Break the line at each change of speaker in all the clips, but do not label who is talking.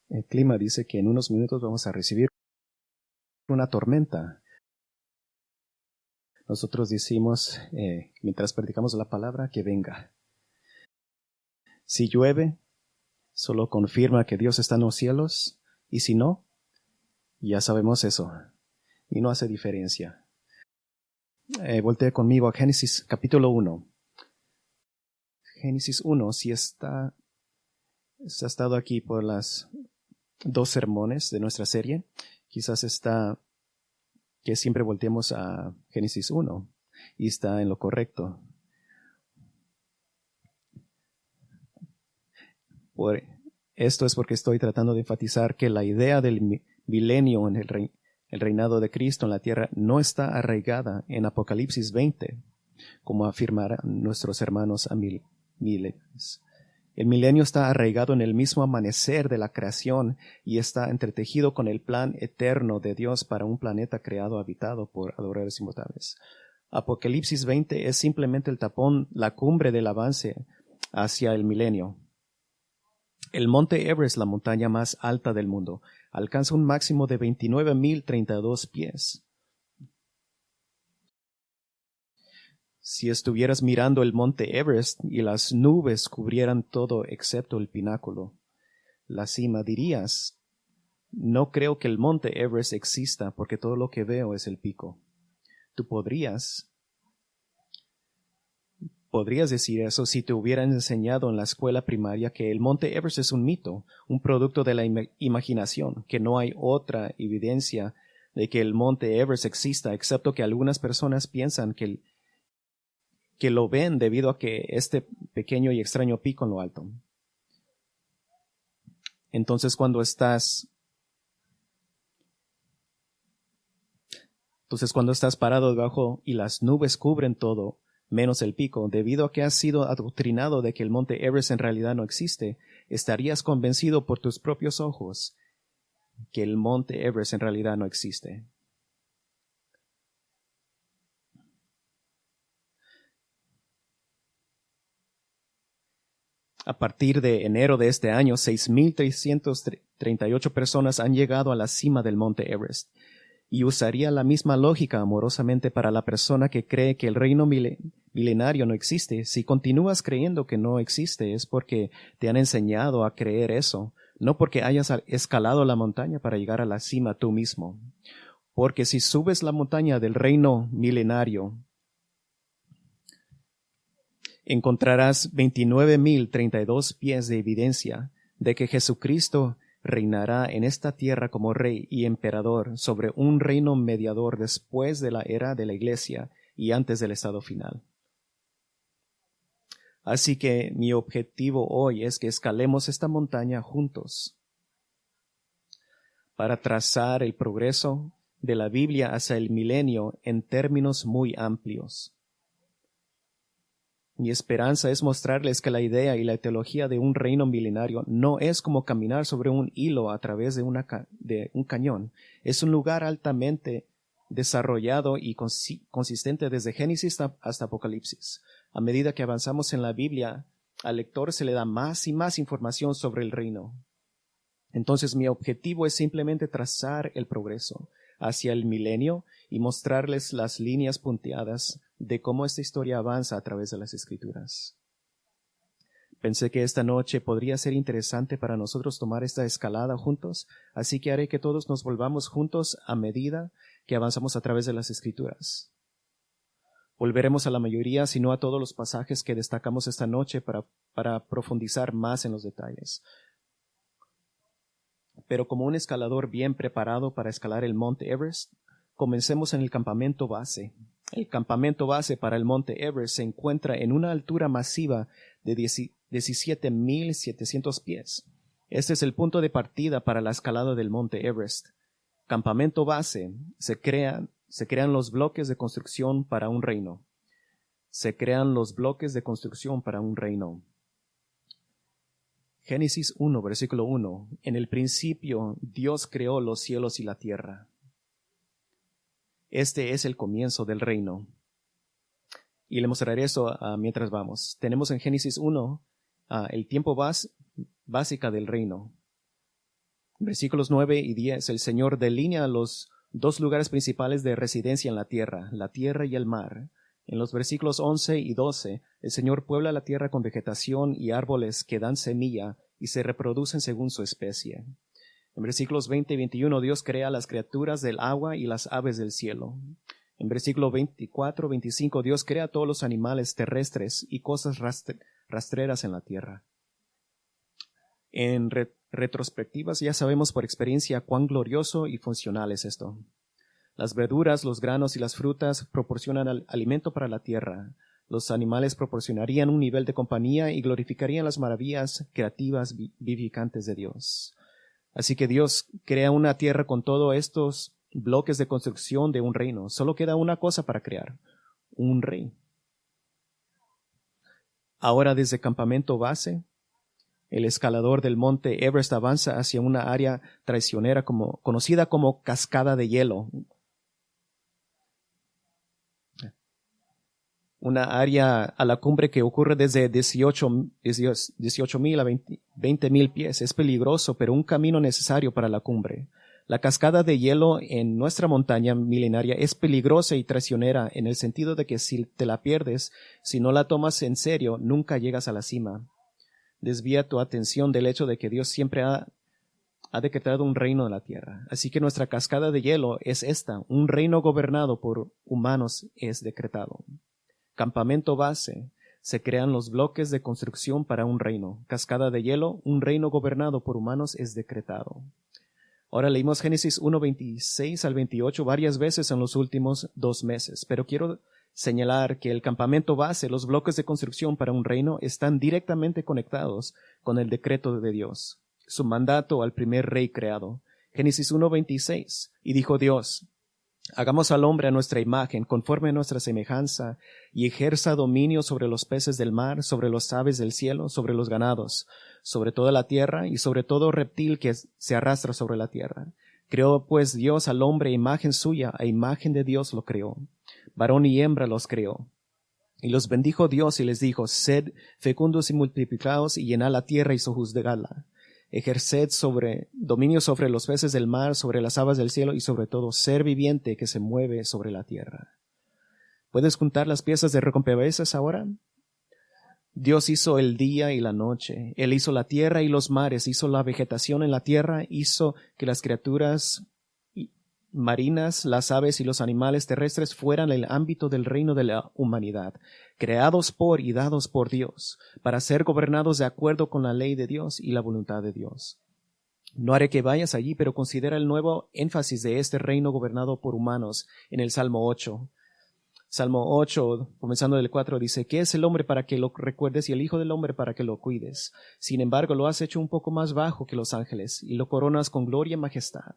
El clima dice que en unos minutos vamos a recibir una tormenta. Nosotros decimos, mientras predicamos la palabra, que venga. Si llueve, solo confirma que Dios está en los cielos, y si no, ya sabemos eso, y no hace diferencia. Voltea conmigo a Génesis capítulo 1. Génesis 1, si está estado aquí por las 2 sermones de nuestra serie, quizás está que siempre volteemos a Génesis 1 y está en lo correcto. Esto es porque estoy tratando de enfatizar que la idea del milenio en el reinado de Cristo en la tierra no está arraigada en Apocalipsis 20, como afirmarán nuestros hermanos milenios. El milenio está arraigado en el mismo amanecer de la creación y está entretejido con el plan eterno de Dios para un planeta creado habitado por adoradores inmortales. Apocalipsis 20 es simplemente el tapón, la cumbre del avance hacia el milenio. El monte Everest, la montaña más alta del mundo, alcanza un máximo de 29,032 pies. Si estuvieras mirando el monte Everest y las nubes cubrieran todo excepto el pináculo, la cima, dirías, no creo que el monte Everest exista porque todo lo que veo es el pico. Tú podrías decir eso si te hubieran enseñado en la escuela primaria que el monte Everest es un mito, un producto de la imaginación, que no hay otra evidencia de que el monte Everest exista, excepto que algunas personas piensan que lo ven debido a que este pequeño y extraño pico en lo alto. Entonces cuando estás parado debajo y las nubes cubren todo, menos el pico, debido a que has sido adoctrinado de que el monte Everest en realidad no existe, estarías convencido por tus propios ojos que el monte Everest en realidad no existe. A partir de enero de este año, 6,338 personas han llegado a la cima del monte Everest. Y usaría la misma lógica amorosamente para la persona que cree que el reino milenario no existe. Si continúas creyendo que no existe, es porque te han enseñado a creer eso, no porque hayas escalado la montaña para llegar a la cima tú mismo. Porque si subes la montaña del reino milenario, encontrarás 29,032 pies de evidencia de que Jesucristo reinará en esta tierra como rey y emperador sobre un reino mediador después de la era de la iglesia y antes del estado final. Así que mi objetivo hoy es que escalemos esta montaña juntos para trazar el progreso de la Biblia hacia el milenio en términos muy amplios. Mi esperanza es mostrarles que la idea y la teología de un reino milenario no es como caminar sobre un hilo a través de un cañón. Es un lugar altamente desarrollado y consistente desde Génesis hasta Apocalipsis. A medida que avanzamos en la Biblia, al lector se le da más y más información sobre el reino. Entonces mi objetivo es simplemente trazar el progreso hacia el milenio y mostrarles las líneas punteadas de cómo esta historia avanza a través de las Escrituras. Pensé que esta noche podría ser interesante para nosotros tomar esta escalada juntos, así que haré que todos nos volvamos juntos a medida que avanzamos a través de las Escrituras. Volveremos a la mayoría, si no a todos los pasajes que destacamos esta noche para profundizar más en los detalles. Pero como un escalador bien preparado para escalar el monte Everest, comencemos en el campamento base. El campamento base para el monte Everest se encuentra en una altura masiva de 17,700 pies. Este es el punto de partida para la escalada del monte Everest. Campamento base, se crean los bloques de construcción para un reino. Se crean los bloques de construcción para un reino. Génesis 1, versículo 1. En el principio Dios creó los cielos y la tierra. Este es el comienzo del reino. Y le mostraré eso mientras vamos. Tenemos en Génesis 1 el tiempo básica del reino. Versículos 9 y 10, el Señor delinea los dos lugares principales de residencia en la tierra y el mar. En los versículos 11 y 12, el Señor puebla la tierra con vegetación y árboles que dan semilla y se reproducen según su especie. En versículos 20 y 21, Dios crea las criaturas del agua y las aves del cielo. En versículo 24, 25, Dios crea todos los animales terrestres y cosas rastreras en la tierra. En retrospectivas ya sabemos por experiencia cuán glorioso y funcional es esto. Las verduras, los granos y las frutas proporcionan alimento para la tierra. Los animales proporcionarían un nivel de compañía y glorificarían las maravillas creativas vivificantes de Dios. Así que Dios crea una tierra con todos estos bloques de construcción de un reino. Solo queda una cosa para crear: un rey. Ahora, desde campamento base, el escalador del monte Everest avanza hacia una área traicionera conocida como Cascada de Hielo. Una área a la cumbre que ocurre desde 18,000 a 20,000 pies. Es peligroso, pero un camino necesario para la cumbre. La cascada de hielo en nuestra montaña milenaria es peligrosa y traicionera en el sentido de que si te la pierdes, si no la tomas en serio, nunca llegas a la cima. Desvía tu atención del hecho de que Dios siempre ha decretado un reino en la tierra. Así que nuestra cascada de hielo es esta: un reino gobernado por humanos es decretado. Campamento base: se crean los bloques de construcción para un reino. Cascada de hielo: un reino gobernado por humanos es decretado. Ahora leímos Génesis 1:26 al 28 varias veces en los últimos 2 meses, pero quiero señalar que el campamento base, los bloques de construcción para un reino, están directamente conectados con el decreto de Dios, su mandato al primer rey creado. Génesis 1:26, y dijo Dios: hagamos al hombre a nuestra imagen, conforme a nuestra semejanza, y ejerza dominio sobre los peces del mar, sobre las aves del cielo, sobre los ganados, sobre toda la tierra, y sobre todo reptil que se arrastra sobre la tierra. Creó pues Dios al hombre a imagen suya, a imagen de Dios lo creó. Varón y hembra los creó. Y los bendijo Dios y les dijo: sed fecundos y multiplicaos, y llenad la tierra y sojuzgadla. Ejerced dominio sobre los peces del mar, sobre las aves del cielo y sobre todo ser viviente que se mueve sobre la tierra. ¿Puedes juntar las piezas de rompecabezas ahora? Dios hizo el día y la noche. Él hizo la tierra y los mares, hizo la vegetación en la tierra, hizo que las criaturas marinas, las aves y los animales terrestres fueran el ámbito del reino de la humanidad, creados por y dados por Dios, para ser gobernados de acuerdo con la ley de Dios y la voluntad de Dios. No haré que vayas allí, pero considera el nuevo énfasis de este reino gobernado por humanos en el Salmo 8. Salmo 8, comenzando del 4, dice: ¿qué es el hombre para que lo recuerdes y el hijo del hombre para que lo cuides? Sin embargo, lo has hecho un poco más bajo que los ángeles y lo coronas con gloria y majestad.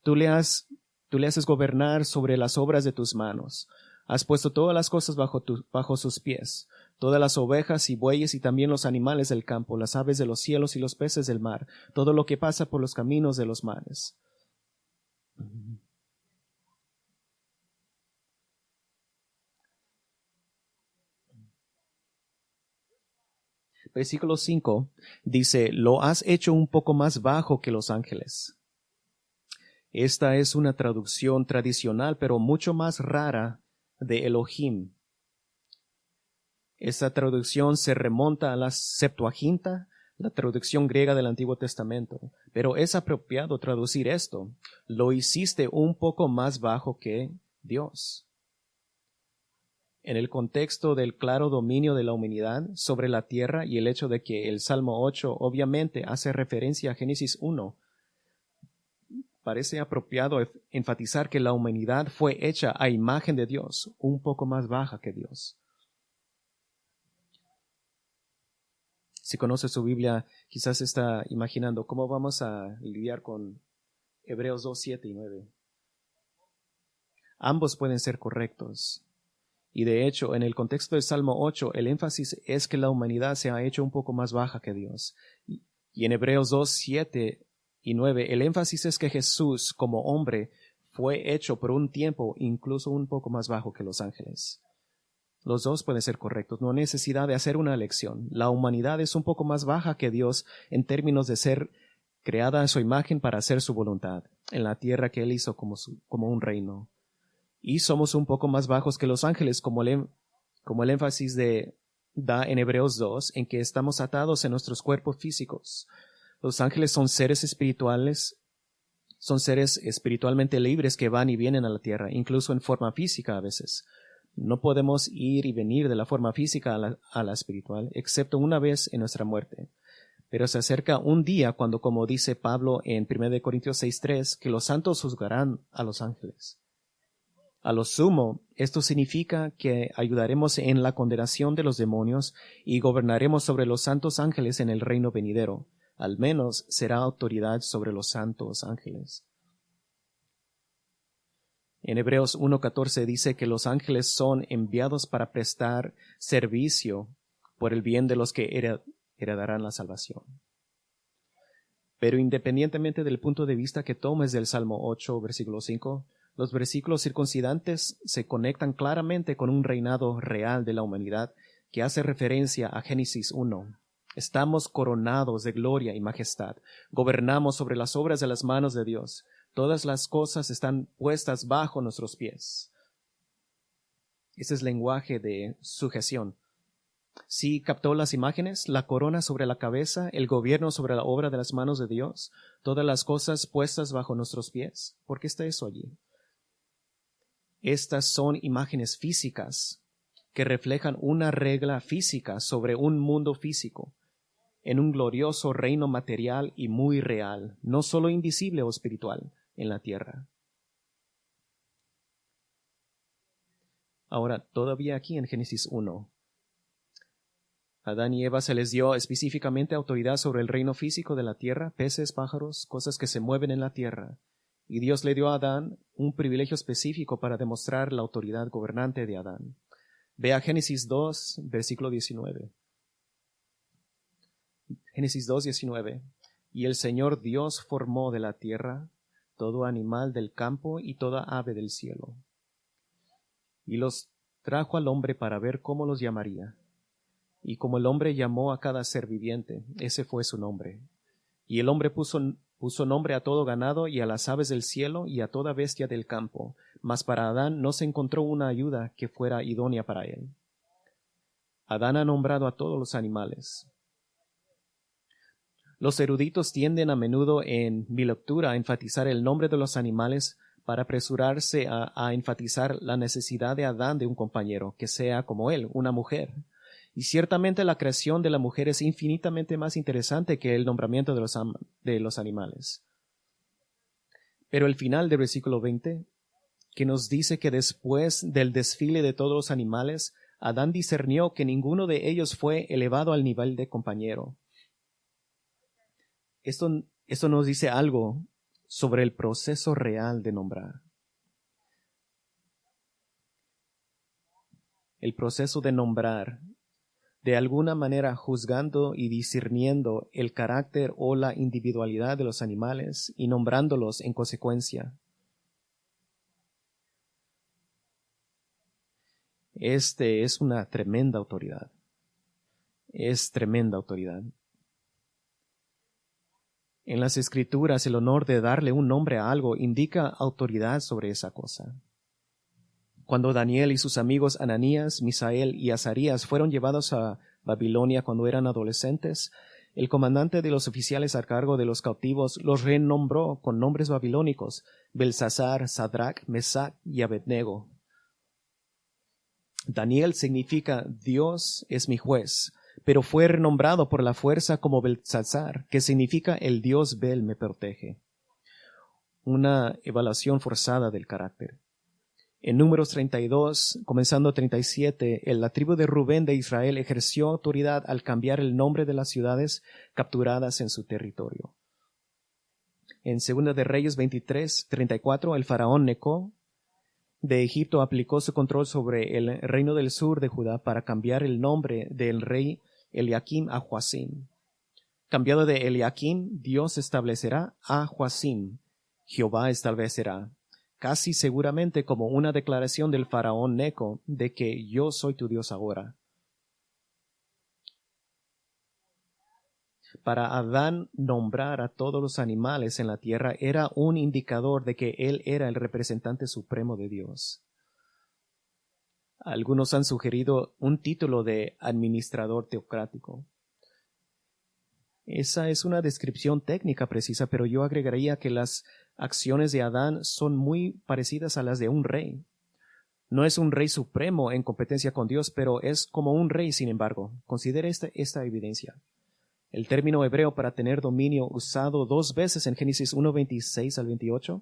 Tú le haces gobernar sobre las obras de tus manos. Has puesto todas las cosas bajo sus pies, todas las ovejas y bueyes y también los animales del campo, las aves de los cielos y los peces del mar, todo lo que pasa por los caminos de los mares. Versículo 5 dice: lo has hecho un poco más bajo que los ángeles. Esta es una traducción tradicional, pero mucho más rara, de Elohim. Esta traducción se remonta a la Septuaginta, la traducción griega del Antiguo Testamento. Pero es apropiado traducir esto: lo hiciste un poco más bajo que Dios. En el contexto del claro dominio de la humanidad sobre la tierra y el hecho de que el Salmo 8 obviamente hace referencia a Génesis 1, parece apropiado enfatizar que la humanidad fue hecha a imagen de Dios, un poco más baja que Dios. Si conoce su Biblia, quizás está imaginando cómo vamos a lidiar con Hebreos 2, 7 y 9. Ambos pueden ser correctos. Y de hecho, en el contexto del Salmo 8, el énfasis es que la humanidad se ha hecho un poco más baja que Dios. Y en Hebreos 2, 7 y 9, el énfasis es que Jesús, como hombre, fue hecho por un tiempo incluso un poco más bajo que los ángeles. Los dos pueden ser correctos, no hay necesidad de hacer una elección. La humanidad es un poco más baja que Dios en términos de ser creada a su imagen para hacer su voluntad, en la tierra que Él hizo como un reino. Y somos un poco más bajos que los ángeles, como el énfasis da en Hebreos 2, en que estamos atados en nuestros cuerpos físicos. Los ángeles son seres espirituales, son seres espiritualmente libres que van y vienen a la tierra, incluso en forma física a veces. No podemos ir y venir de la forma física a la espiritual, excepto una vez en nuestra muerte. Pero se acerca un día cuando, como dice Pablo en 1 Corintios 6:3, que los santos juzgarán a los ángeles. A lo sumo, esto significa que ayudaremos en la condenación de los demonios y gobernaremos sobre los santos ángeles en el reino venidero. Al menos será autoridad sobre los santos ángeles. En Hebreos 1:14 dice que los ángeles son enviados para prestar servicio por el bien de los que heredarán la salvación. Pero independientemente del punto de vista que tomes del Salmo 8, versículo 5, los versículos circuncidantes se conectan claramente con un reinado real de la humanidad que hace referencia a Génesis 1. Estamos coronados de gloria y majestad. Gobernamos sobre las obras de las manos de Dios. Todas las cosas están puestas bajo nuestros pies. Ese es lenguaje de sujeción. Sí captó las imágenes, la corona sobre la cabeza, el gobierno sobre la obra de las manos de Dios, todas las cosas puestas bajo nuestros pies. ¿Por qué está eso allí? Estas son imágenes físicas que reflejan una regla física sobre un mundo físico, en un glorioso reino material y muy real, no solo invisible o espiritual, en la tierra. Ahora, todavía aquí en Génesis 1, a Adán y Eva se les dio específicamente autoridad sobre el reino físico de la tierra, peces, pájaros, cosas que se mueven en la tierra. Y Dios le dio a Adán un privilegio específico para demostrar la autoridad gobernante de Adán. Ve a Génesis 2, versículo 19. Génesis 2, 19. Y el Señor Dios formó de la tierra todo animal del campo y toda ave del cielo. Y los trajo al hombre para ver cómo los llamaría. Y como el hombre llamó a cada ser viviente, ese fue su nombre. Y el hombre puso nombre a todo ganado y a las aves del cielo y a toda bestia del campo. Mas para Adán no se encontró una ayuda que fuera idónea para él. Adán ha nombrado a todos los animales. Los eruditos tienden a menudo en mi lectura a enfatizar el nombre de los animales para apresurarse a enfatizar la necesidad de Adán de un compañero, que sea como él, una mujer. Y ciertamente la creación de la mujer es infinitamente más interesante que el nombramiento de los animales. Pero el final del versículo 20, que nos dice que después del desfile de todos los animales, Adán discernió que ninguno de ellos fue elevado al nivel de compañero. Esto nos dice algo sobre el proceso real de nombrar. El proceso de nombrar, de alguna manera juzgando y discerniendo el carácter o la individualidad de los animales y nombrándolos en consecuencia. Este es una tremenda autoridad. Es tremenda autoridad. En las Escrituras, el honor de darle un nombre a algo indica autoridad sobre esa cosa. Cuando Daniel y sus amigos Ananías, Misael y Azarías fueron llevados a Babilonia cuando eran adolescentes, el comandante de los oficiales a cargo de los cautivos los renombró con nombres babilónicos: Belsasar, Sadrach, Mesach y Abednego. Daniel significa Dios es mi juez, pero fue renombrado por la fuerza como Belsasar, que significa el Dios Bel me protege. Una evaluación forzada del carácter. En Números 32, comenzando 37, la tribu de Rubén de Israel ejerció autoridad al cambiar el nombre de las ciudades capturadas en su territorio. En 2 de Reyes 23, 34, el faraón Neco de Egipto aplicó su control sobre el reino del sur de Judá para cambiar el nombre del rey Eliakim a Joacim. Cambiado de Eliakim, Dios establecerá a Joacim. Jehová establecerá. Casi seguramente como una declaración del faraón Neco de que yo soy tu Dios ahora. Para Adán, nombrar a todos los animales en la tierra era un indicador de que él era el representante supremo de Dios. Algunos han sugerido un título de administrador teocrático. Esa es una descripción técnica precisa, pero yo agregaría que las acciones de Adán son muy parecidas a las de un rey. No es un rey supremo en competencia con Dios, pero es como un rey, sin embargo. Considere esta evidencia. El término hebreo para tener dominio usado 2 veces en Génesis 1:26 al 28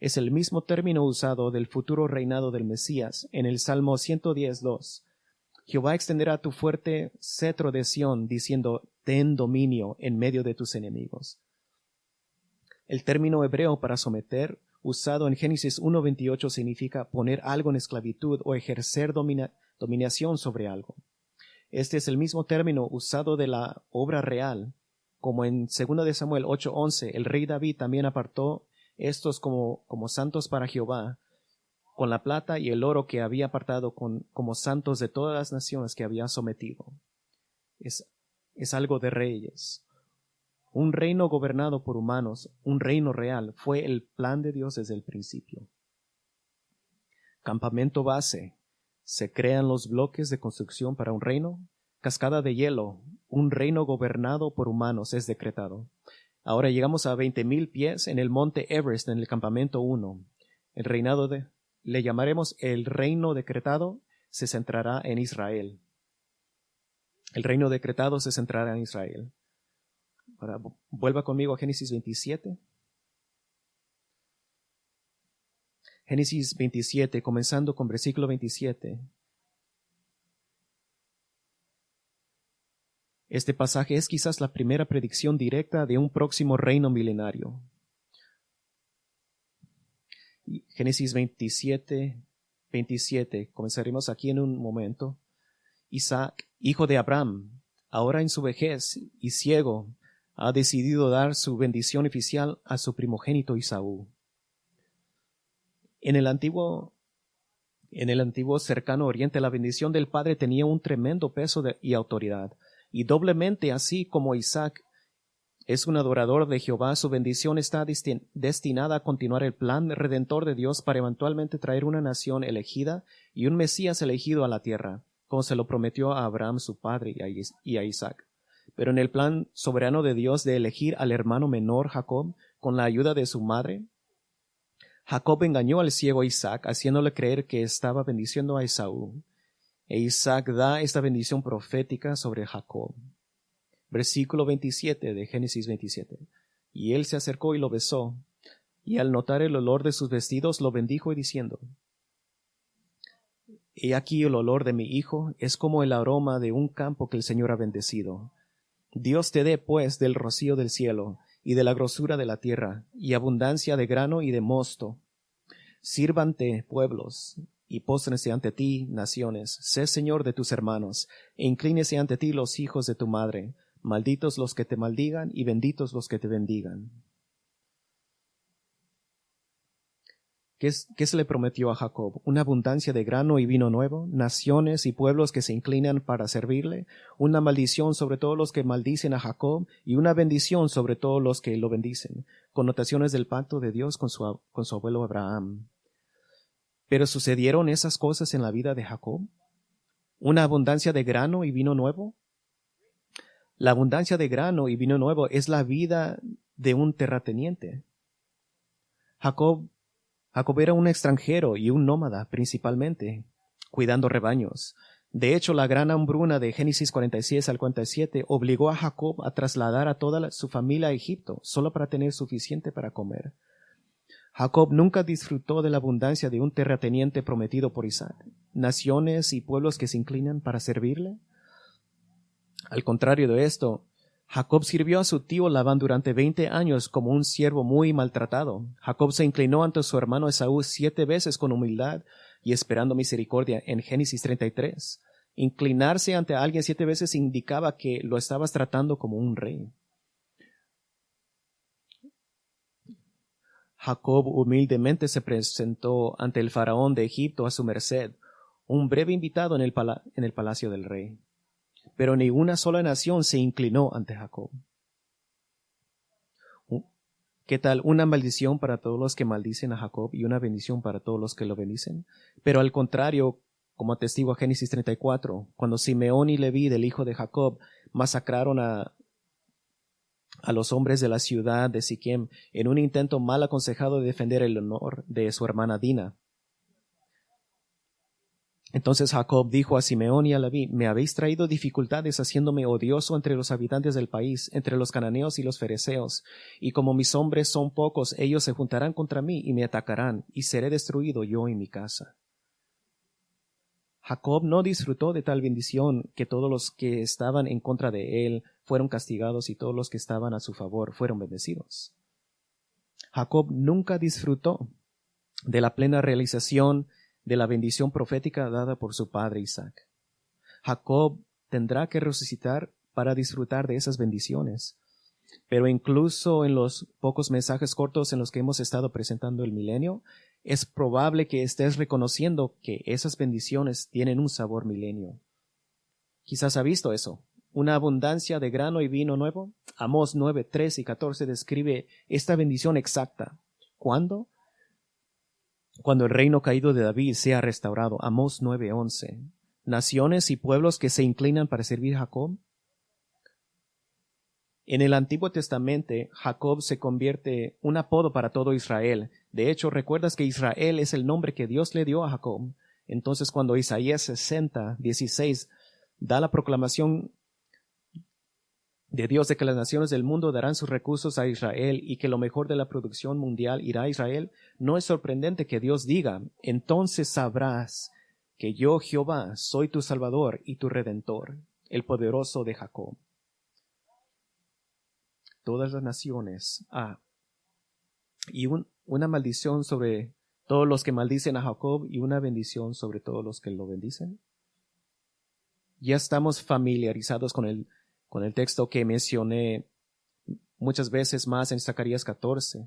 es el mismo término usado del futuro reinado del Mesías en el Salmo 110:2. Jehová extenderá tu fuerte cetro de Sión, diciendo, ten dominio en medio de tus enemigos. El término hebreo para someter, usado en Génesis 1:28, significa poner algo en esclavitud o ejercer dominación sobre algo. Este es el mismo término usado de la obra real, como en 2 de Samuel 8:11, el rey David también apartó estos como santos para Jehová, con la plata y el oro que había apartado como santos de todas las naciones que había sometido. Es algo de reyes. Un reino gobernado por humanos, un reino real, fue el plan de Dios desde el principio. Campamento base. Se crean los bloques de construcción para un reino. Cascada de hielo. Un reino gobernado por humanos es decretado. Ahora llegamos a 20,000 pies en el monte Everest, en el campamento 1. El reinado le llamaremos el reino decretado, se centrará en Israel. El reino decretado se centrará en Israel. Ahora, vuelva conmigo a Génesis 27. Génesis 27, comenzando con versículo 27. Este pasaje es quizás la primera predicción directa de un próximo reino milenario. Génesis 27, comenzaremos aquí en un momento. Isaac, hijo de Abraham, ahora en su vejez y ciego, ha decidido dar su bendición oficial a su primogénito Esaú. En el antiguo cercano oriente, la bendición del padre tenía un tremendo peso y autoridad. Y doblemente así como Isaac es un adorador de Jehová, su bendición está destinada a continuar el plan redentor de Dios para eventualmente traer una nación elegida y un Mesías elegido a la tierra, como se lo prometió a Abraham su padre y a Isaac. Pero en el plan soberano de Dios de elegir al hermano menor Jacob con la ayuda de su madre, Jacob engañó al ciego Isaac, haciéndole creer que estaba bendiciendo a Esaú. E Isaac da esta bendición profética sobre Jacob. Versículo 27 de Génesis 27. Y él se acercó y lo besó, y al notar el olor de sus vestidos lo bendijo y diciendo, he aquí el olor de mi hijo es como el aroma de un campo que el Señor ha bendecido. Dios te dé pues del rocío del cielo y de la grosura de la tierra, y abundancia de grano y de mosto. Sírvante pueblos, y póstrense ante ti naciones. Sé Señor de tus hermanos, e inclínese ante ti los hijos de tu madre. Malditos los que te maldigan, y benditos los que te bendigan. ¿Qué se le prometió a Jacob? Una abundancia de grano y vino nuevo, naciones y pueblos que se inclinan para servirle, una maldición sobre todos los que maldicen a Jacob y una bendición sobre todos los que lo bendicen. Connotaciones del pacto de Dios con su abuelo Abraham. Pero ¿sucedieron esas cosas en la vida de Jacob? ¿Una abundancia de grano y vino nuevo? La abundancia de grano y vino nuevo es la vida de un terrateniente. Jacob era un extranjero y un nómada principalmente, cuidando rebaños. De hecho, la gran hambruna de Génesis 46 al 47 obligó a Jacob a trasladar a toda su familia a Egipto, solo para tener suficiente para comer. Jacob nunca disfrutó de la abundancia de un terrateniente prometido por Isaac, naciones y pueblos que se inclinan para servirle. Al contrario de esto, Jacob sirvió a su tío Labán durante 20 años como un siervo muy maltratado. Jacob se inclinó ante su hermano Esaú 7 veces con humildad y esperando misericordia en Génesis 33. Inclinarse ante alguien 7 veces indicaba que lo estabas tratando como un rey. Jacob humildemente se presentó ante el faraón de Egipto a su merced, un breve invitado en el palacio del rey. Pero ni una sola nación se inclinó ante Jacob. ¿Qué tal? Una maldición para todos los que maldicen a Jacob y una bendición para todos los que lo bendicen. Pero al contrario, como atestigua Génesis 34, cuando Simeón y Leví, del hijo de Jacob, masacraron a los hombres de la ciudad de Siquem en un intento mal aconsejado de defender el honor de su hermana Dina. Entonces Jacob dijo a Simeón y a Leví: me habéis traído dificultades haciéndome odioso entre los habitantes del país, entre los cananeos y los fereceos, y como mis hombres son pocos, ellos se juntarán contra mí y me atacarán, y seré destruido yo y mi casa. Jacob no disfrutó de tal bendición, que todos los que estaban en contra de él fueron castigados y todos los que estaban a su favor fueron bendecidos. Jacob nunca disfrutó de la plena realización de la bendición profética dada por su padre Isaac. Jacob tendrá que resucitar para disfrutar de esas bendiciones. Pero incluso en los pocos mensajes cortos en los que hemos estado presentando el milenio, es probable que estés reconociendo que esas bendiciones tienen un sabor milenio. Quizás ha visto eso. Una abundancia de grano y vino nuevo. Amós 9, 13 y 14 describe esta bendición exacta. ¿Cuándo? Cuando el reino caído de David sea restaurado. Amós 9, 11. Naciones y pueblos que se inclinan para servir a Jacob. En el Antiguo Testamento, Jacob se convierte un apodo para todo Israel. De hecho, recuerdas que Israel es el nombre que Dios le dio a Jacob. Entonces, cuando Isaías 60, 16 da la proclamación de Dios de que las naciones del mundo darán sus recursos a Israel y que lo mejor de la producción mundial irá a Israel, no es sorprendente que Dios diga: entonces sabrás que yo, Jehová, soy tu Salvador y tu Redentor, el poderoso de Jacob. Todas las naciones. Y una maldición sobre todos los que maldicen a Jacob y una bendición sobre todos los que lo bendicen. Ya estamos familiarizados con el texto que mencioné muchas veces más en Zacarías 14,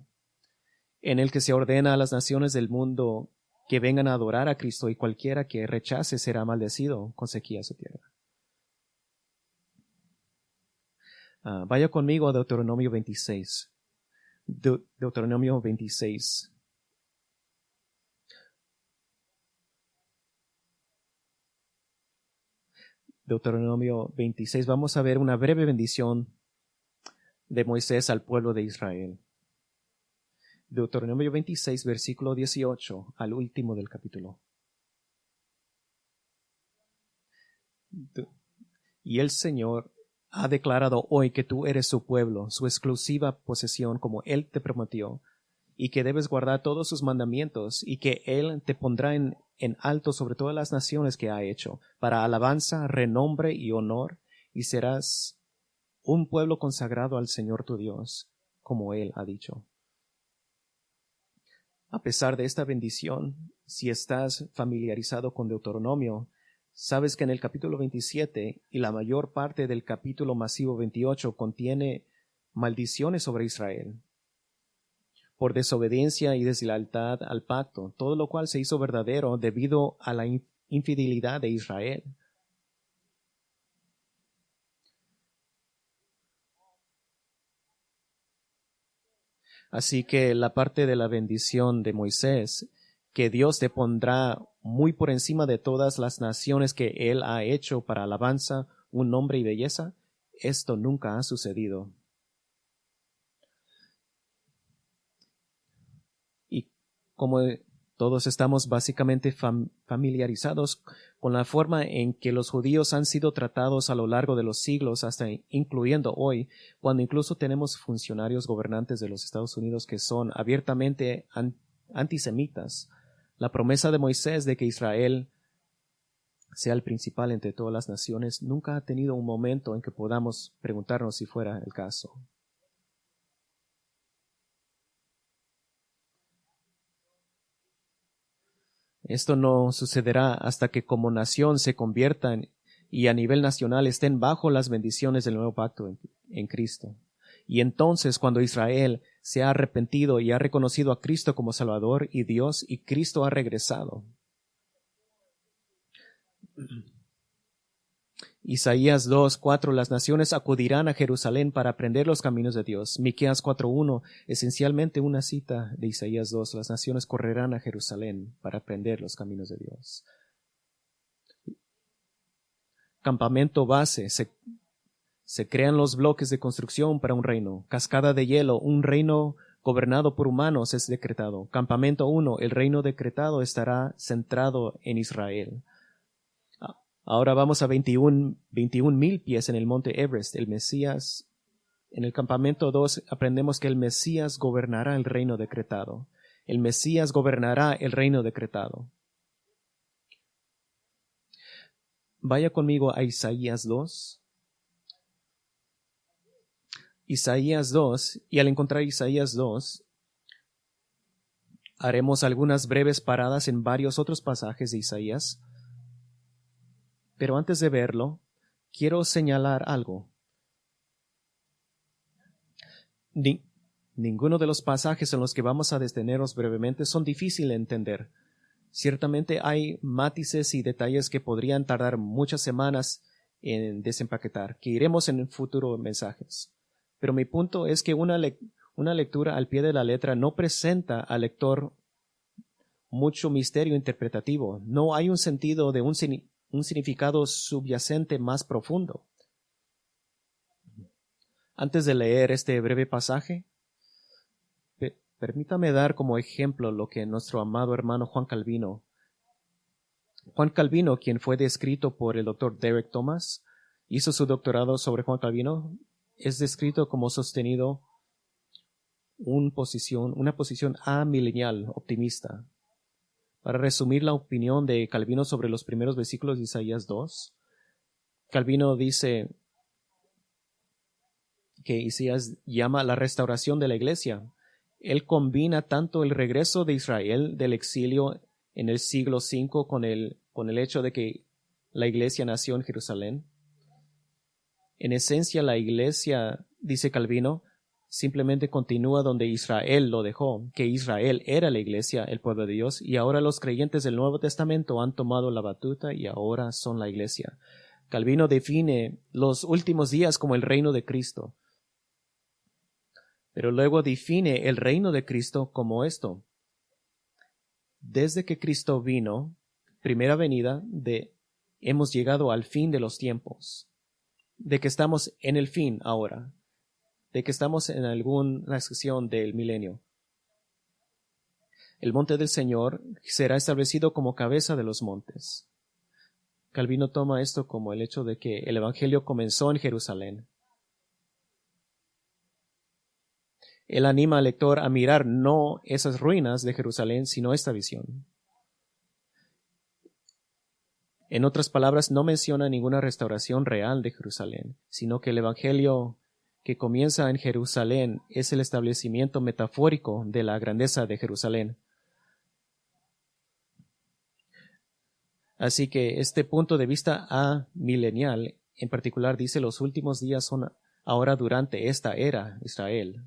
en el que se ordena a las naciones del mundo que vengan a adorar a Cristo, y cualquiera que rechace será maldecido con sequía a su tierra. Vaya conmigo a Deuteronomio 26. Deuteronomio 26. Deuteronomio 26. Vamos a ver una breve bendición de Moisés al pueblo de Israel. Deuteronomio 26, versículo 18, al último del capítulo. Y el Señor ha declarado hoy que tú eres su pueblo, su exclusiva posesión, como Él te prometió, y que debes guardar todos sus mandamientos, y que Él te pondrá en alto sobre todas las naciones que ha hecho, para alabanza, renombre y honor, y serás un pueblo consagrado al Señor tu Dios, como Él ha dicho. A pesar de esta bendición, si estás familiarizado con Deuteronomio, sabes que en el capítulo 27 y la mayor parte del capítulo masivo 28 contiene maldiciones sobre Israel por desobediencia y deslealtad al pacto, todo lo cual se hizo verdadero debido a la infidelidad de Israel. Así que la parte de la bendición de Moisés, que Dios te pondrá muy por encima de todas las naciones que Él ha hecho para alabanza, un nombre y belleza, esto nunca ha sucedido. Y como todos estamos básicamente familiarizados con la forma en que los judíos han sido tratados a lo largo de los siglos, hasta incluyendo hoy, cuando incluso tenemos funcionarios gobernantes de los Estados Unidos que son abiertamente antisemitas. La promesa de Moisés de que Israel sea el principal entre todas las naciones nunca ha tenido un momento en que podamos preguntarnos si fuera el caso. Esto no sucederá hasta que como nación se conviertan y a nivel nacional estén bajo las bendiciones del nuevo pacto en Cristo. Y entonces, cuando Israel se ha arrepentido y ha reconocido a Cristo como Salvador y Dios, y Cristo ha regresado. Isaías 2:4, las naciones acudirán a Jerusalén para aprender los caminos de Dios. Miqueas 4:1, esencialmente una cita de Isaías 2, las naciones correrán a Jerusalén para aprender los caminos de Dios. Campamento base, se crean los bloques de construcción para un reino. Cascada de hielo, un reino gobernado por humanos es decretado. Campamento 1, el reino decretado estará centrado en Israel. Ahora vamos a 21,000 pies en el monte Everest, el Mesías. En el campamento 2 aprendemos que el Mesías gobernará el reino decretado. El Mesías gobernará el reino decretado. Vaya conmigo a Isaías 2. Isaías 2, y al encontrar Isaías 2, haremos algunas breves paradas en varios otros pasajes de Isaías. Pero antes de verlo, quiero señalar algo. Ninguno de los pasajes en los que vamos a detenernos brevemente son difíciles de entender. Ciertamente hay matices y detalles que podrían tardar muchas semanas en desempaquetar, que iremos en futuros mensajes. Pero mi punto es que una lectura al pie de la letra no presenta al lector mucho misterio interpretativo. No hay un sentido de un significado subyacente más profundo. Antes de leer este breve pasaje, permítame dar como ejemplo lo que nuestro amado hermano Juan Calvino, quien fue descrito por el doctor Derek Thomas, hizo su doctorado sobre Juan Calvino, es descrito como sostenido una posición amilenial optimista. Para resumir la opinión de Calvino sobre los primeros versículos de Isaías 2, Calvino dice que Isaías llama la restauración de la iglesia. Él combina tanto el regreso de Israel del exilio en el siglo V con el hecho de que la iglesia nació en Jerusalén. En esencia, la iglesia, dice Calvino, simplemente continúa donde Israel lo dejó, que Israel era la iglesia, el pueblo de Dios, y ahora los creyentes del Nuevo Testamento han tomado la batuta y ahora son la iglesia. Calvino define los últimos días como el reino de Cristo, pero luego define el reino de Cristo como esto. Desde que Cristo vino, primera venida, hemos llegado al fin de los tiempos, de que estamos en el fin ahora, de que estamos en alguna sección del milenio. El monte del Señor será establecido como cabeza de los montes. Calvino toma esto como el hecho de que el Evangelio comenzó en Jerusalén. Él anima al lector a mirar no esas ruinas de Jerusalén, sino esta visión. En otras palabras, no menciona ninguna restauración real de Jerusalén, sino que el Evangelio que comienza en Jerusalén es el establecimiento metafórico de la grandeza de Jerusalén. Así que este punto de vista amilenial, en particular, dice los últimos días son ahora durante esta era Israel.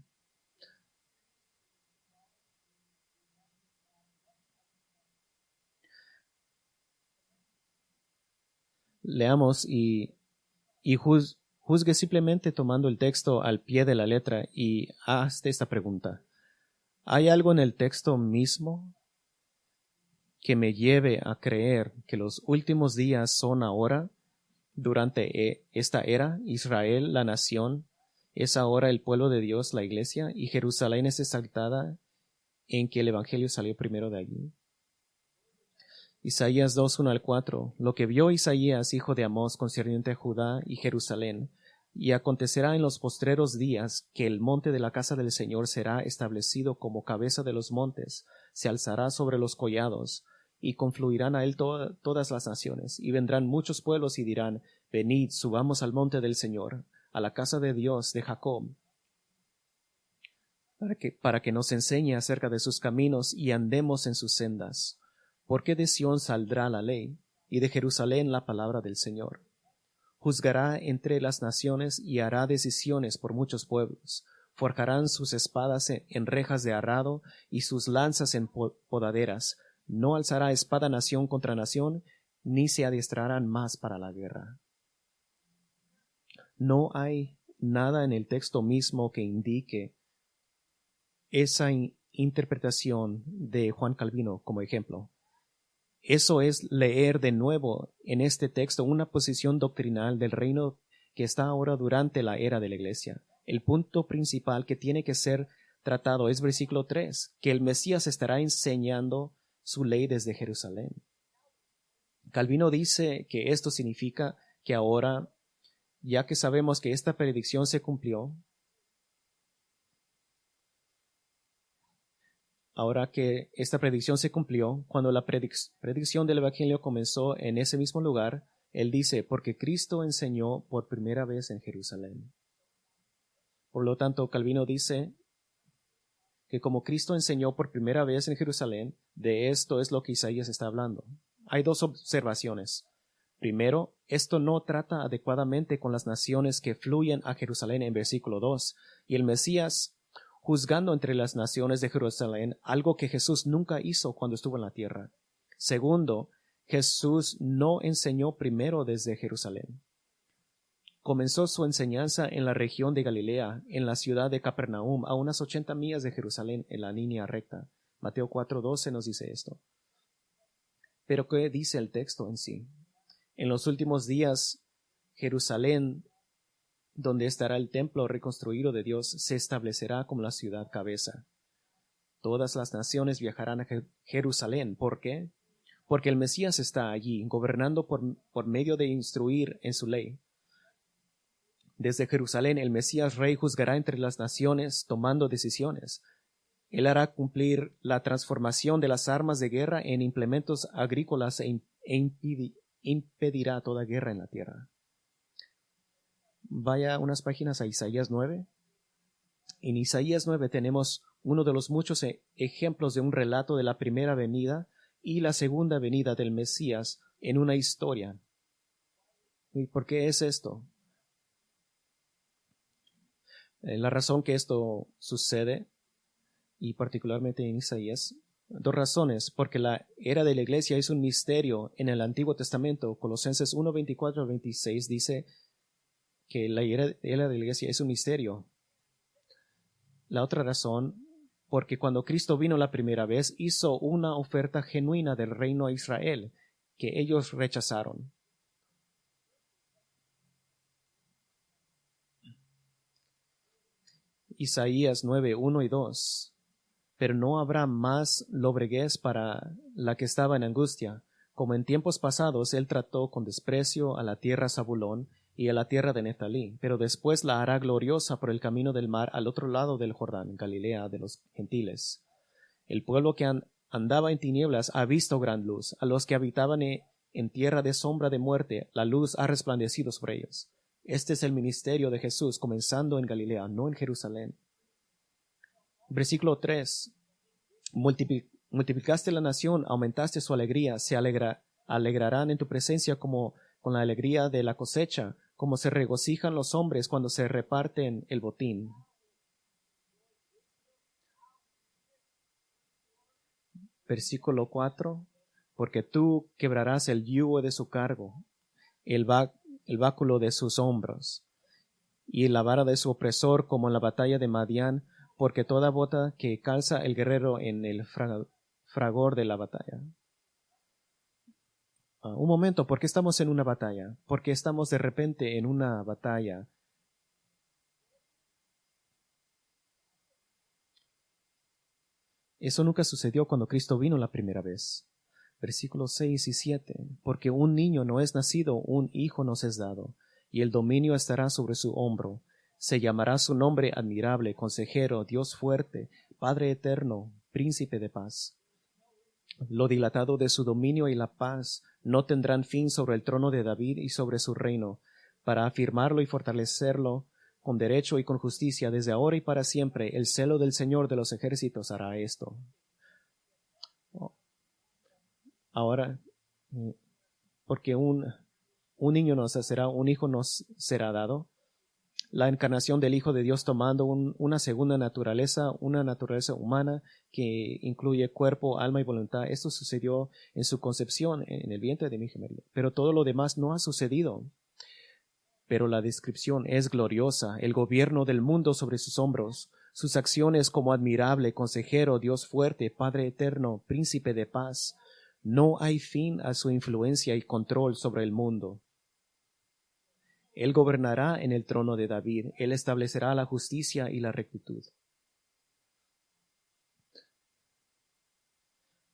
Leamos y juzgue simplemente tomando el texto al pie de la letra y hazte esta pregunta. ¿Hay algo en el texto mismo que me lleve a creer que los últimos días son ahora, durante esta era? Israel, la nación, es ahora el pueblo de Dios, la iglesia, y Jerusalén es exaltada en que el Evangelio salió primero de allí. Isaías 2, 1-4. Lo que vio Isaías, hijo de Amós, concerniente a Judá y Jerusalén. Y acontecerá en los postreros días que el monte de la casa del Señor será establecido como cabeza de los montes, se alzará sobre los collados, y confluirán a él todas las naciones, y vendrán muchos pueblos y dirán, venid, subamos al monte del Señor, a la casa de Dios de Jacob, para que nos enseñe acerca de sus caminos y andemos en sus sendas. Porque de Sión saldrá la ley, y de Jerusalén la palabra del Señor. Juzgará entre las naciones y hará decisiones por muchos pueblos. Forjarán sus espadas en rejas de arrado y sus lanzas en podaderas. No alzará espada nación contra nación, ni se adiestrarán más para la guerra. No hay nada en el texto mismo que indique esa interpretación de Juan Calvino como ejemplo. Eso es leer de nuevo en este texto una posición doctrinal del reino que está ahora durante la era de la iglesia. El punto principal que tiene que ser tratado es versículo 3, que el Mesías estará enseñando su ley desde Jerusalén. Calvino dice que esto significa que ahora, ya que sabemos que esta predicción se cumplió, cuando la predicción del Evangelio comenzó en ese mismo lugar, él dice, porque Cristo enseñó por primera vez en Jerusalén. Por lo tanto, Calvino dice que como Cristo enseñó por primera vez en Jerusalén, de esto es lo que Isaías está hablando. Hay dos observaciones. Primero, esto no trata adecuadamente con las naciones que fluyen a Jerusalén en versículo 2, y el Mesías juzgando entre las naciones de Jerusalén, algo que Jesús nunca hizo cuando estuvo en la tierra. Segundo, Jesús no enseñó primero desde Jerusalén. Comenzó su enseñanza en la región de Galilea, en la ciudad de Capernaum, a unas 80 millas de Jerusalén, en la línea recta. Mateo 4:12 nos dice esto. Pero ¿qué dice el texto en sí? En los últimos días, Jerusalén, donde estará el templo reconstruido de Dios, se establecerá como la ciudad cabeza. Todas las naciones viajarán a Jerusalén. ¿Por qué? Porque el Mesías está allí, gobernando por medio de instruir en su ley. Desde Jerusalén, el Mesías Rey juzgará entre las naciones, tomando decisiones. Él hará cumplir la transformación de las armas de guerra en implementos agrícolas e impedirá toda guerra en la tierra. Vaya unas páginas a Isaías 9. En Isaías 9 tenemos uno de los muchos ejemplos de un relato de la primera venida y la segunda venida del Mesías en una historia. ¿Y por qué es esto? La razón que esto sucede, y particularmente en Isaías, dos razones. Porque la era de la iglesia es un misterio en el Antiguo Testamento. Colosenses 1:24-26 dice que la era de la iglesia es un misterio. La otra razón, porque cuando Cristo vino la primera vez, hizo una oferta genuina del reino a Israel, que ellos rechazaron. Isaías 9:1 y 2. Pero no habrá más lobreguez para la que estaba en angustia, como en tiempos pasados él trató con desprecio a la tierra Zabulón y a la tierra de Neftalí, pero después la hará gloriosa por el camino del mar al otro lado del Jordán, Galilea de los gentiles. El pueblo que andaba en tinieblas ha visto gran luz. A los que habitaban en tierra de sombra de muerte, la luz ha resplandecido sobre ellos. Este es el ministerio de Jesús, comenzando en Galilea, no en Jerusalén. Versículo 3. Multiplicaste la nación, aumentaste su alegría, se alegrarán en tu presencia como con la alegría de la cosecha, como se regocijan los hombres cuando se reparten el botín. Versículo 4. Porque tú quebrarás el yugo de su cargo, el báculo de sus hombros, y la vara de su opresor como en la batalla de Madián, porque toda bota que calza el guerrero en el fragor de la batalla. Un momento, ¿por qué estamos en una batalla? ¿Por qué estamos de repente en una batalla? Eso nunca sucedió cuando Cristo vino la primera vez. Versículos 6 y 7. Porque un niño no es nacido, un hijo nos es dado, y el dominio estará sobre su hombro. Se llamará su nombre admirable, consejero, Dios fuerte, Padre eterno, príncipe de paz. Lo dilatado de su dominio y la paz no tendrán fin sobre el trono de David y sobre su reino, para afirmarlo y fortalecerlo con derecho y con justicia desde ahora y para siempre. El celo del Señor de los ejércitos hará esto. Ahora, porque un niño nos será, un hijo nos será dado. La encarnación del Hijo de Dios tomando una segunda naturaleza, una naturaleza humana que incluye cuerpo, alma y voluntad. Esto sucedió en su concepción en el vientre de mi gemelo. Pero todo lo demás no ha sucedido. pero la descripción es gloriosa, el gobierno del mundo sobre sus hombros, sus acciones como admirable, consejero, Dios fuerte, Padre eterno, príncipe de paz. No hay fin a su influencia y control sobre el mundo. Él gobernará en el trono de David, él establecerá la justicia y la rectitud.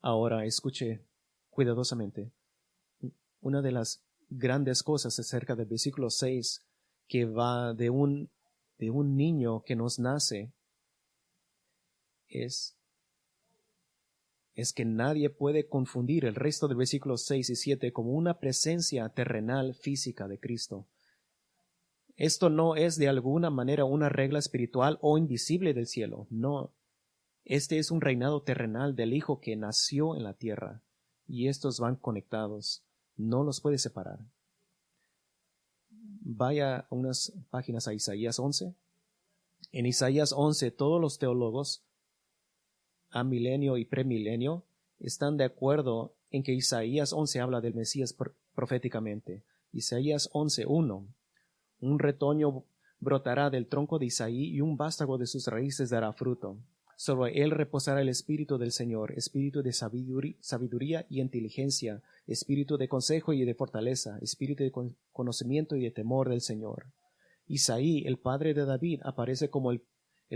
Ahora escuche cuidadosamente. Una de las grandes cosas acerca del versículo 6, que va de un niño que nos nace, es que nadie puede confundir el resto del versículo 6 y 7 como una presencia terrenal física de Cristo. Esto no es de alguna manera una regla espiritual o invisible del cielo, no. Este es un reinado terrenal del Hijo que nació en la tierra, y estos van conectados, no los puede separar. Vaya unas páginas a Isaías 11. En Isaías 11 todos los teólogos a milenio y premilenio están de acuerdo en que Isaías 11 habla del Mesías proféticamente. Isaías 11:1. Un retoño brotará del tronco de Isaí y un vástago de sus raíces dará fruto. Sobre él reposará el Espíritu del Señor, espíritu de sabiduría y inteligencia, espíritu de consejo y de fortaleza, espíritu de conocimiento y de temor del Señor. Isaí, el padre de David, aparece como el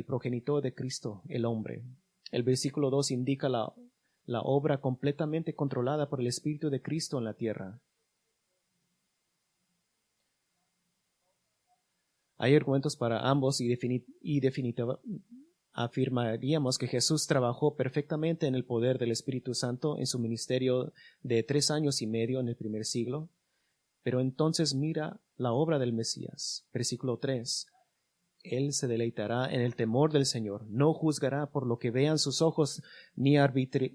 progenitor de Cristo, el hombre. El versículo 2 indica la obra completamente controlada por el Espíritu de Cristo en la tierra. Hay argumentos para ambos y definitivamente afirmaríamos que Jesús trabajó perfectamente en el poder del Espíritu Santo en su ministerio de 3 años y medio en el primer siglo. Pero entonces mira la obra del Mesías. Versículo 3. Él se deleitará en el temor del Señor. No juzgará por lo que vean sus ojos, ni arbitrará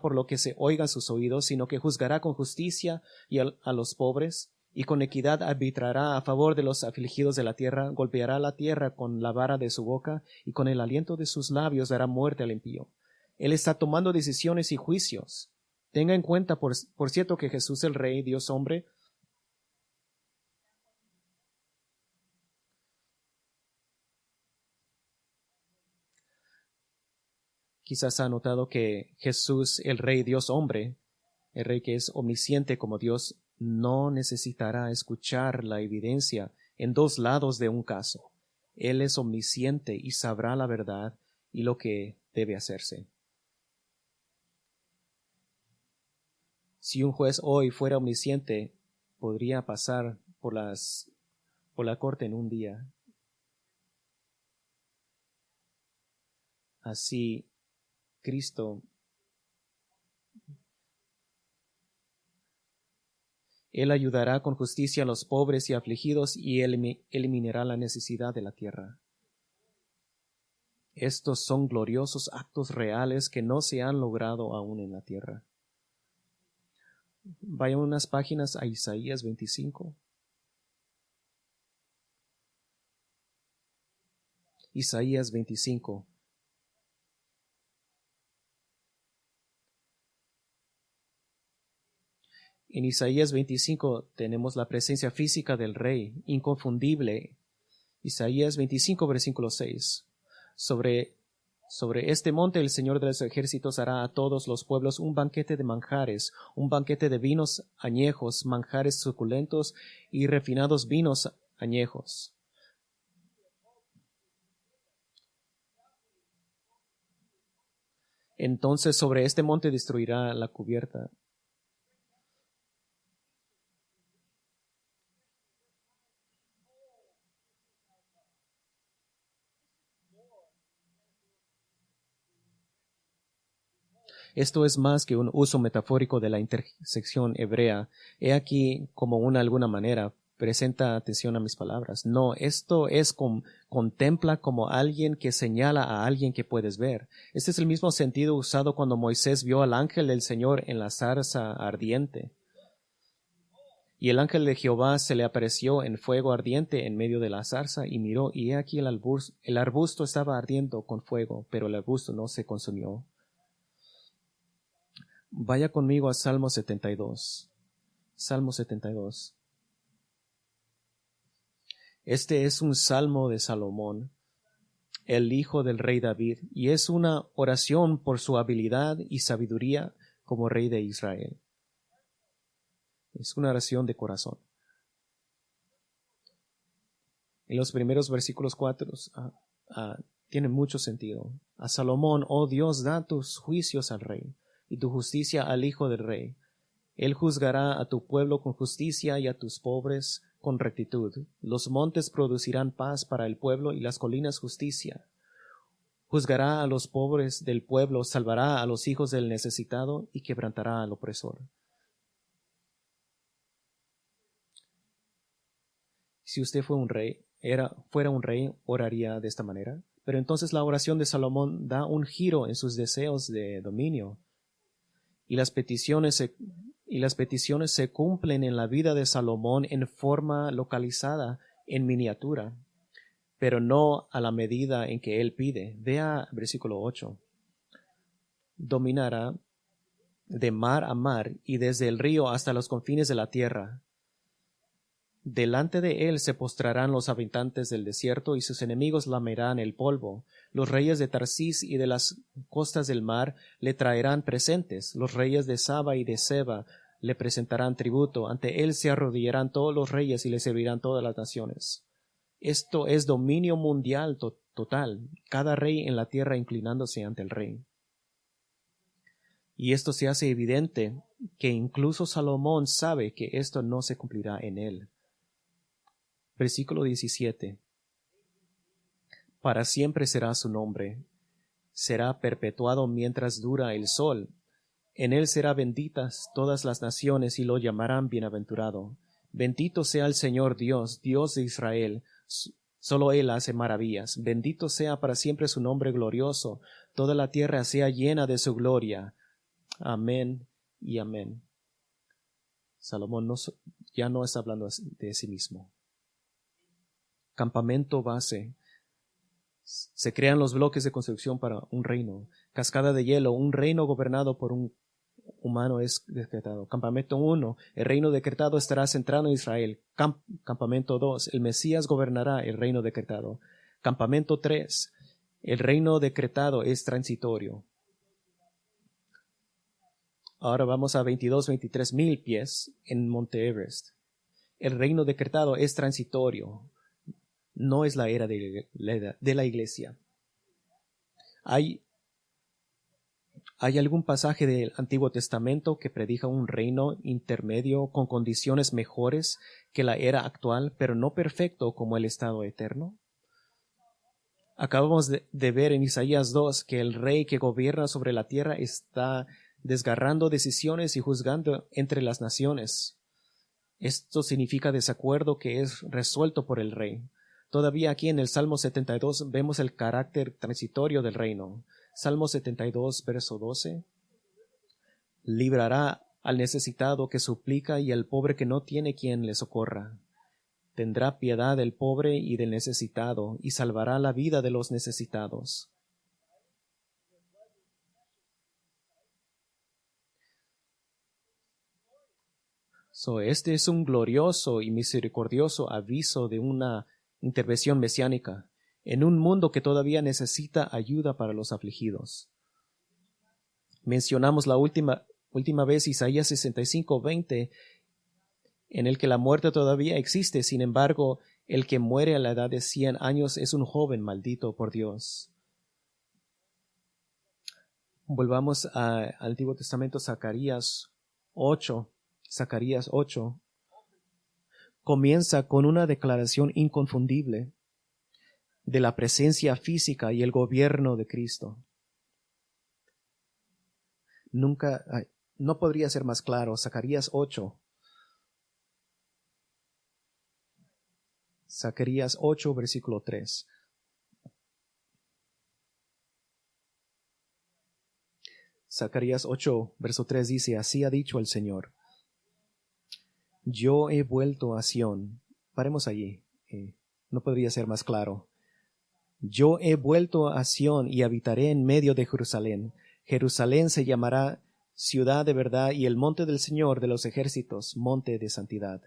por lo que se oigan sus oídos, sino que juzgará con justicia y a los pobres, y con equidad arbitrará a favor de los afligidos de la tierra, golpeará la tierra con la vara de su boca, y con el aliento de sus labios dará muerte al impío. Él está tomando decisiones y juicios. Tenga en cuenta, por cierto, que Jesús el Rey, Dios hombre, quizás ha notado que Jesús el Rey, Dios hombre, el Rey que es omnisciente como Dios, no necesitará escuchar la evidencia en dos lados de un caso. Él es omnisciente y sabrá la verdad y lo que debe hacerse. Si un juez hoy fuera omnisciente, podría pasar por la corte en un día. Así, Cristo, Él ayudará con justicia a los pobres y afligidos y eliminará la necesidad de la tierra. Estos son gloriosos actos reales que no se han logrado aún en la tierra. Vayan unas páginas a Isaías 25. Isaías 25. En Isaías 25 tenemos la presencia física del Rey, inconfundible. Isaías 25, versículo 6. Sobre este monte el Señor de los ejércitos hará a todos los pueblos un banquete de manjares, un banquete de vinos añejos, manjares suculentos y refinados vinos añejos. Entonces sobre este monte destruirá la cubierta. Esto es más que un uso metafórico de la intersección hebrea. He aquí como alguna manera, presenta atención a mis palabras. No, esto es contempla como alguien que señala a alguien que puedes ver. Este es el mismo sentido usado cuando Moisés vio al ángel del Señor en la zarza ardiente. Y el ángel de Jehová se le apareció en fuego ardiente en medio de la zarza y miró, y he aquí el arbusto estaba ardiendo con fuego, pero el arbusto no se consumió. Vaya conmigo a Salmo 72. Salmo 72. Este es un salmo de Salomón, el hijo del rey David, y es una oración por su habilidad y sabiduría como rey de Israel. Es una oración de corazón. En los primeros versículos 4 tiene mucho sentido. A Salomón, oh Dios, da tus juicios al rey y tu justicia al hijo del rey. Él juzgará a tu pueblo con justicia y a tus pobres con rectitud. Los montes producirán paz para el pueblo y las colinas justicia. Juzgará a los pobres del pueblo, salvará a los hijos del necesitado y quebrantará al opresor. Si usted fuera un rey, oraría de esta manera. Pero entonces la oración de Salomón da un giro en sus deseos de dominio. Y las peticiones se cumplen en la vida de Salomón en forma localizada, en miniatura, pero no a la medida en que él pide. Vea versículo 8. Dominará de mar a mar y desde el río hasta los confines de la tierra. Delante de él se postrarán los habitantes del desierto y sus enemigos lamerán el polvo. Los reyes de Tarsís y de las costas del mar le traerán presentes. Los reyes de Saba y de Seba le presentarán tributo. Ante él se arrodillarán todos los reyes y le servirán todas las naciones. Esto es dominio mundial total, cada rey en la tierra inclinándose ante el rey. Y esto se hace evidente que incluso Salomón sabe que esto no se cumplirá en él. Versículo 17. Para siempre será su nombre, será perpetuado mientras dura el sol. En él serán benditas todas las naciones y lo llamarán bienaventurado. Bendito sea el Señor Dios, Dios de Israel, solo él hace maravillas. Bendito sea para siempre su nombre glorioso, toda la tierra sea llena de su gloria. Amén y amén. Salomón ya no está hablando de sí mismo. Campamento base. Se crean los bloques de construcción para un reino. Cascada de hielo, un reino gobernado por un humano es decretado. Campamento 1, el reino decretado estará centrado en Israel. Campamento 2, el Mesías gobernará el reino decretado. Campamento 3, el reino decretado es transitorio. Ahora vamos a 23 mil pies en Monte Everest. El reino decretado es transitorio. No es la era de la iglesia. ¿Hay algún pasaje del Antiguo Testamento que predica un reino intermedio con condiciones mejores que la era actual, pero no perfecto como el estado eterno? Acabamos de ver en Isaías 2 que el rey que gobierna sobre la tierra está desgarrando decisiones y juzgando entre las naciones. Esto significa desacuerdo que es resuelto por el rey. Todavía aquí en el Salmo 72 vemos el carácter transitorio del reino. Salmo 72, verso 12. Librará al necesitado que suplica y al pobre que no tiene quien le socorra. Tendrá piedad del pobre y del necesitado y salvará la vida de los necesitados. Este es un glorioso y misericordioso aviso de una intervención mesiánica en un mundo que todavía necesita ayuda para los afligidos. Mencionamos la última vez Isaías 65:20, en el que la muerte todavía existe. Sin embargo, el que muere a la edad de 100 años es un joven maldito por Dios. Volvamos al Antiguo Testamento, Zacarías 8. Zacarías 8 comienza con una declaración inconfundible de la presencia física y el gobierno de Cristo. No podría ser más claro. Zacarías 8. Zacarías 8, versículo 3. Zacarías 8, verso 3 dice: así ha dicho el Señor. Yo he vuelto a Sión. Paremos allí. No podría ser más claro. Yo he vuelto a Sión y habitaré en medio de Jerusalén. Jerusalén se llamará ciudad de verdad y el monte del Señor de los ejércitos, monte de santidad.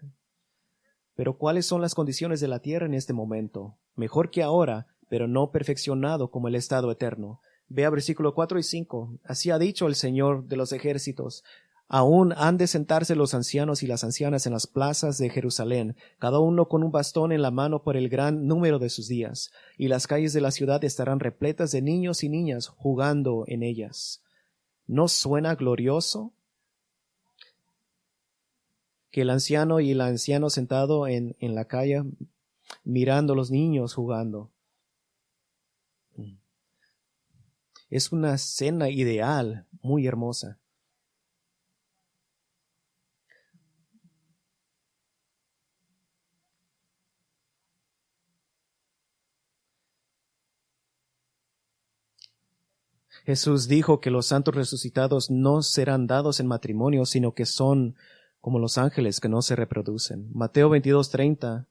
Pero ¿cuáles son las condiciones de la tierra en este momento? Mejor que ahora, pero no perfeccionado como el estado eterno. Vea versículo 4 y 5. Así ha dicho el Señor de los ejércitos. Aún han de sentarse los ancianos y las ancianas en las plazas de Jerusalén, cada uno con un bastón en la mano por el gran número de sus días, y las calles de la ciudad estarán repletas de niños y niñas jugando en ellas. ¿No suena glorioso? Que el anciano y el anciano sentado en la calle mirando a los niños jugando. Es una escena ideal, muy hermosa. Jesús dijo que los santos resucitados no serán dados en matrimonio, sino que son como los ángeles que no se reproducen. Mateo 22:30.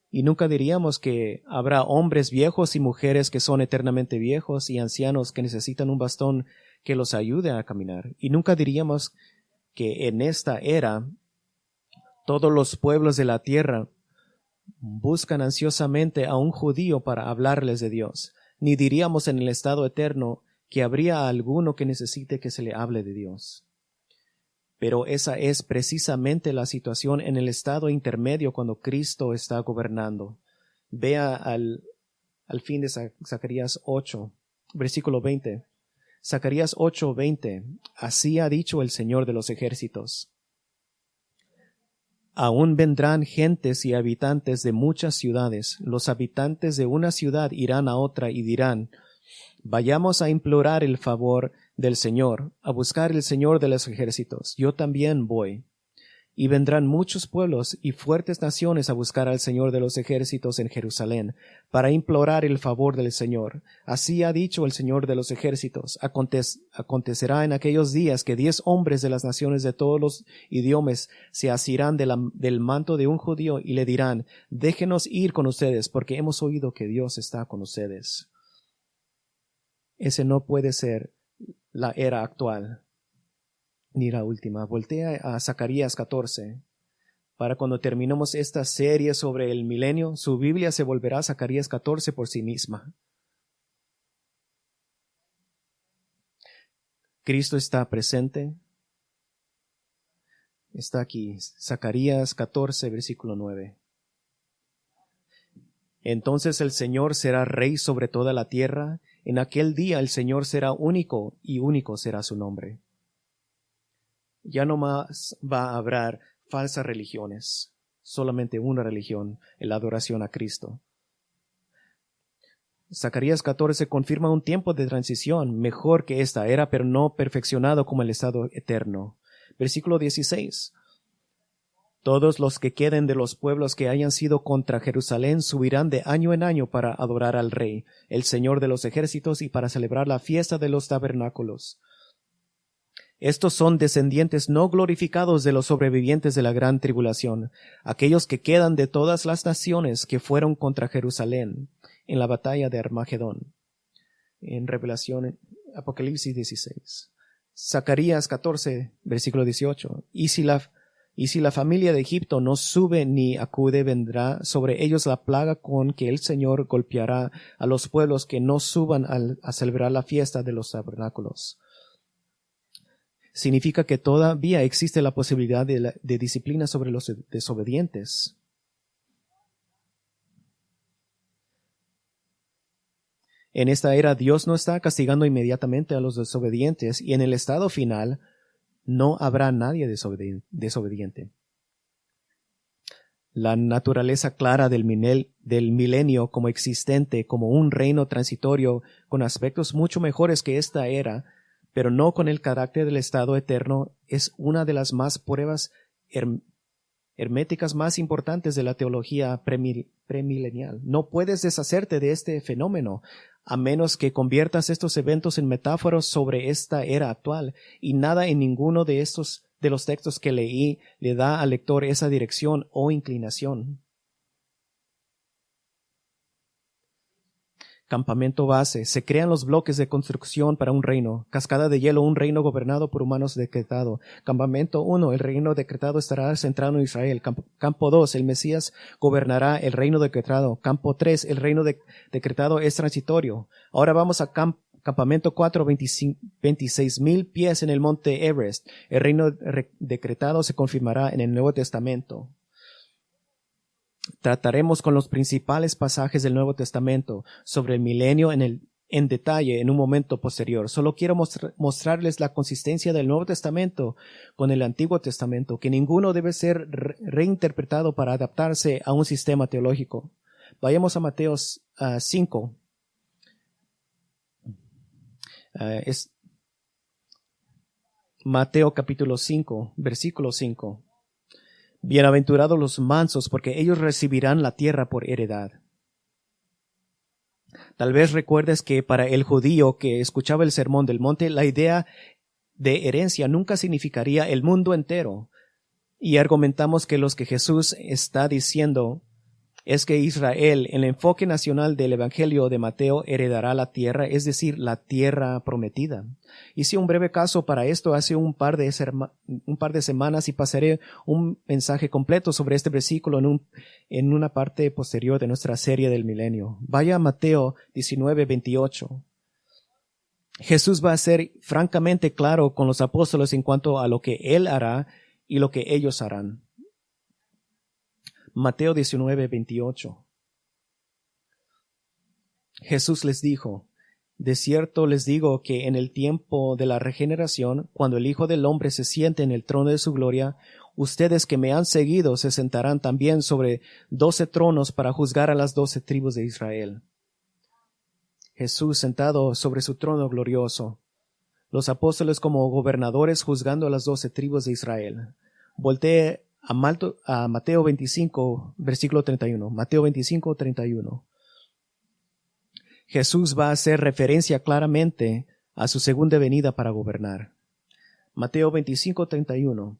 Y nunca diríamos que habrá hombres viejos y mujeres que son eternamente viejos y ancianos que necesitan un bastón que los ayude a caminar. Y nunca diríamos que en esta era todos los pueblos de la tierra buscan ansiosamente a un judío para hablarles de Dios. Ni diríamos en el estado eterno que habría alguno que necesite que se le hable de Dios. Pero esa es precisamente la situación en el estado intermedio cuando Cristo está gobernando. Vea al fin de Zacarías 8, versículo 20. Zacarías 8:20. Así ha dicho el Señor de los ejércitos. Aún vendrán gentes y habitantes de muchas ciudades. Los habitantes de una ciudad irán a otra y dirán, vayamos a implorar el favor del Señor, a buscar el Señor de los ejércitos. Yo también voy. Y vendrán muchos pueblos y fuertes naciones a buscar al Señor de los ejércitos en Jerusalén, para implorar el favor del Señor. Así ha dicho el Señor de los ejércitos. Acontecerá en aquellos días que 10 hombres de las naciones de todos los idiomas se asirán del manto de un judío y le dirán, déjenos ir con ustedes, porque hemos oído que Dios está con ustedes. Ese no puede ser la era actual, ni la última. Voltea a Zacarías 14. Para cuando terminemos esta serie sobre el milenio, su Biblia se volverá a Zacarías 14 por sí misma. Cristo está presente. Está aquí, Zacarías 14, versículo 9. Entonces el Señor será rey sobre toda la tierra. En aquel día el Señor será único y único será su nombre. Ya no más va a haber falsas religiones, solamente una religión, la adoración a Cristo. Zacarías 14 confirma un tiempo de transición mejor que esta era, pero no perfeccionado como el estado eterno. Versículo 16. Todos los que queden de los pueblos que hayan sido contra Jerusalén subirán de año en año para adorar al Rey, el Señor de los ejércitos, y para celebrar la fiesta de los tabernáculos. Estos son descendientes no glorificados de los sobrevivientes de la gran tribulación, aquellos que quedan de todas las naciones que fueron contra Jerusalén en la batalla de Armagedón. En Revelación, Apocalipsis 16. Zacarías 14, versículo 18. Y si la familia de Egipto no sube ni acude, vendrá sobre ellos la plaga con que el Señor golpeará a los pueblos que no suban a celebrar la fiesta de los tabernáculos. Significa que todavía existe la posibilidad de disciplina sobre los desobedientes. En esta era Dios no está castigando inmediatamente a los desobedientes y en el estado final no habrá nadie desobediente. La naturaleza clara del milenio como existente, como un reino transitorio con aspectos mucho mejores que esta era, pero no con el carácter del estado eterno, es una de las más pruebas herméticas más importantes de la teología premilenial. No puedes deshacerte de este fenómeno a menos que conviertas estos eventos en metáforas sobre esta era actual, y nada en ninguno de los textos que leí le da al lector esa dirección o inclinación. Campamento base. Se crean los bloques de construcción para un reino. Cascada de hielo, un reino gobernado por humanos decretado. Campamento 1, el reino decretado estará centrado en Israel. Campo 2, el Mesías gobernará el reino decretado. Campo 3, el reino decretado es transitorio. Ahora vamos a Campamento 4, 26,000 pies en el monte Everest. El reino decretado se confirmará en el Nuevo Testamento. Trataremos con los principales pasajes del Nuevo Testamento sobre el milenio en detalle en un momento posterior. Solo quiero mostrarles la consistencia del Nuevo Testamento con el Antiguo Testamento, que ninguno debe ser reinterpretado para adaptarse a un sistema teológico. Vayamos a Mateo 5. Mateo capítulo 5, versículo 5. Bienaventurados los mansos, porque ellos recibirán la tierra por heredad. Tal vez recuerdes que para el judío que escuchaba el sermón del monte, la idea de herencia nunca significaría el mundo entero. Y argumentamos que los que Jesús está diciendo es que Israel, en el enfoque nacional del Evangelio de Mateo, heredará la tierra, es decir, la tierra prometida. Hice un breve caso para esto hace un par de semanas y pasaré un mensaje completo sobre este versículo en una parte posterior de nuestra serie del milenio. Vaya a Mateo 19, 28. Jesús va a ser francamente claro con los apóstoles en cuanto a lo que Él hará y lo que ellos harán. Mateo 19, 28. Jesús les dijo: de cierto les digo que en el tiempo de la regeneración, cuando el Hijo del Hombre se siente en el trono de su gloria, ustedes que me han seguido se sentarán también sobre 12 tronos para juzgar a las 12 tribus de Israel. Jesús sentado sobre su trono glorioso, los apóstoles como gobernadores juzgando a las 12 tribus de Israel. Voltee a Mateo 25, versículo 31. Mateo 25, 31. Jesús va a hacer referencia claramente a su segunda venida para gobernar. Mateo 25, 31.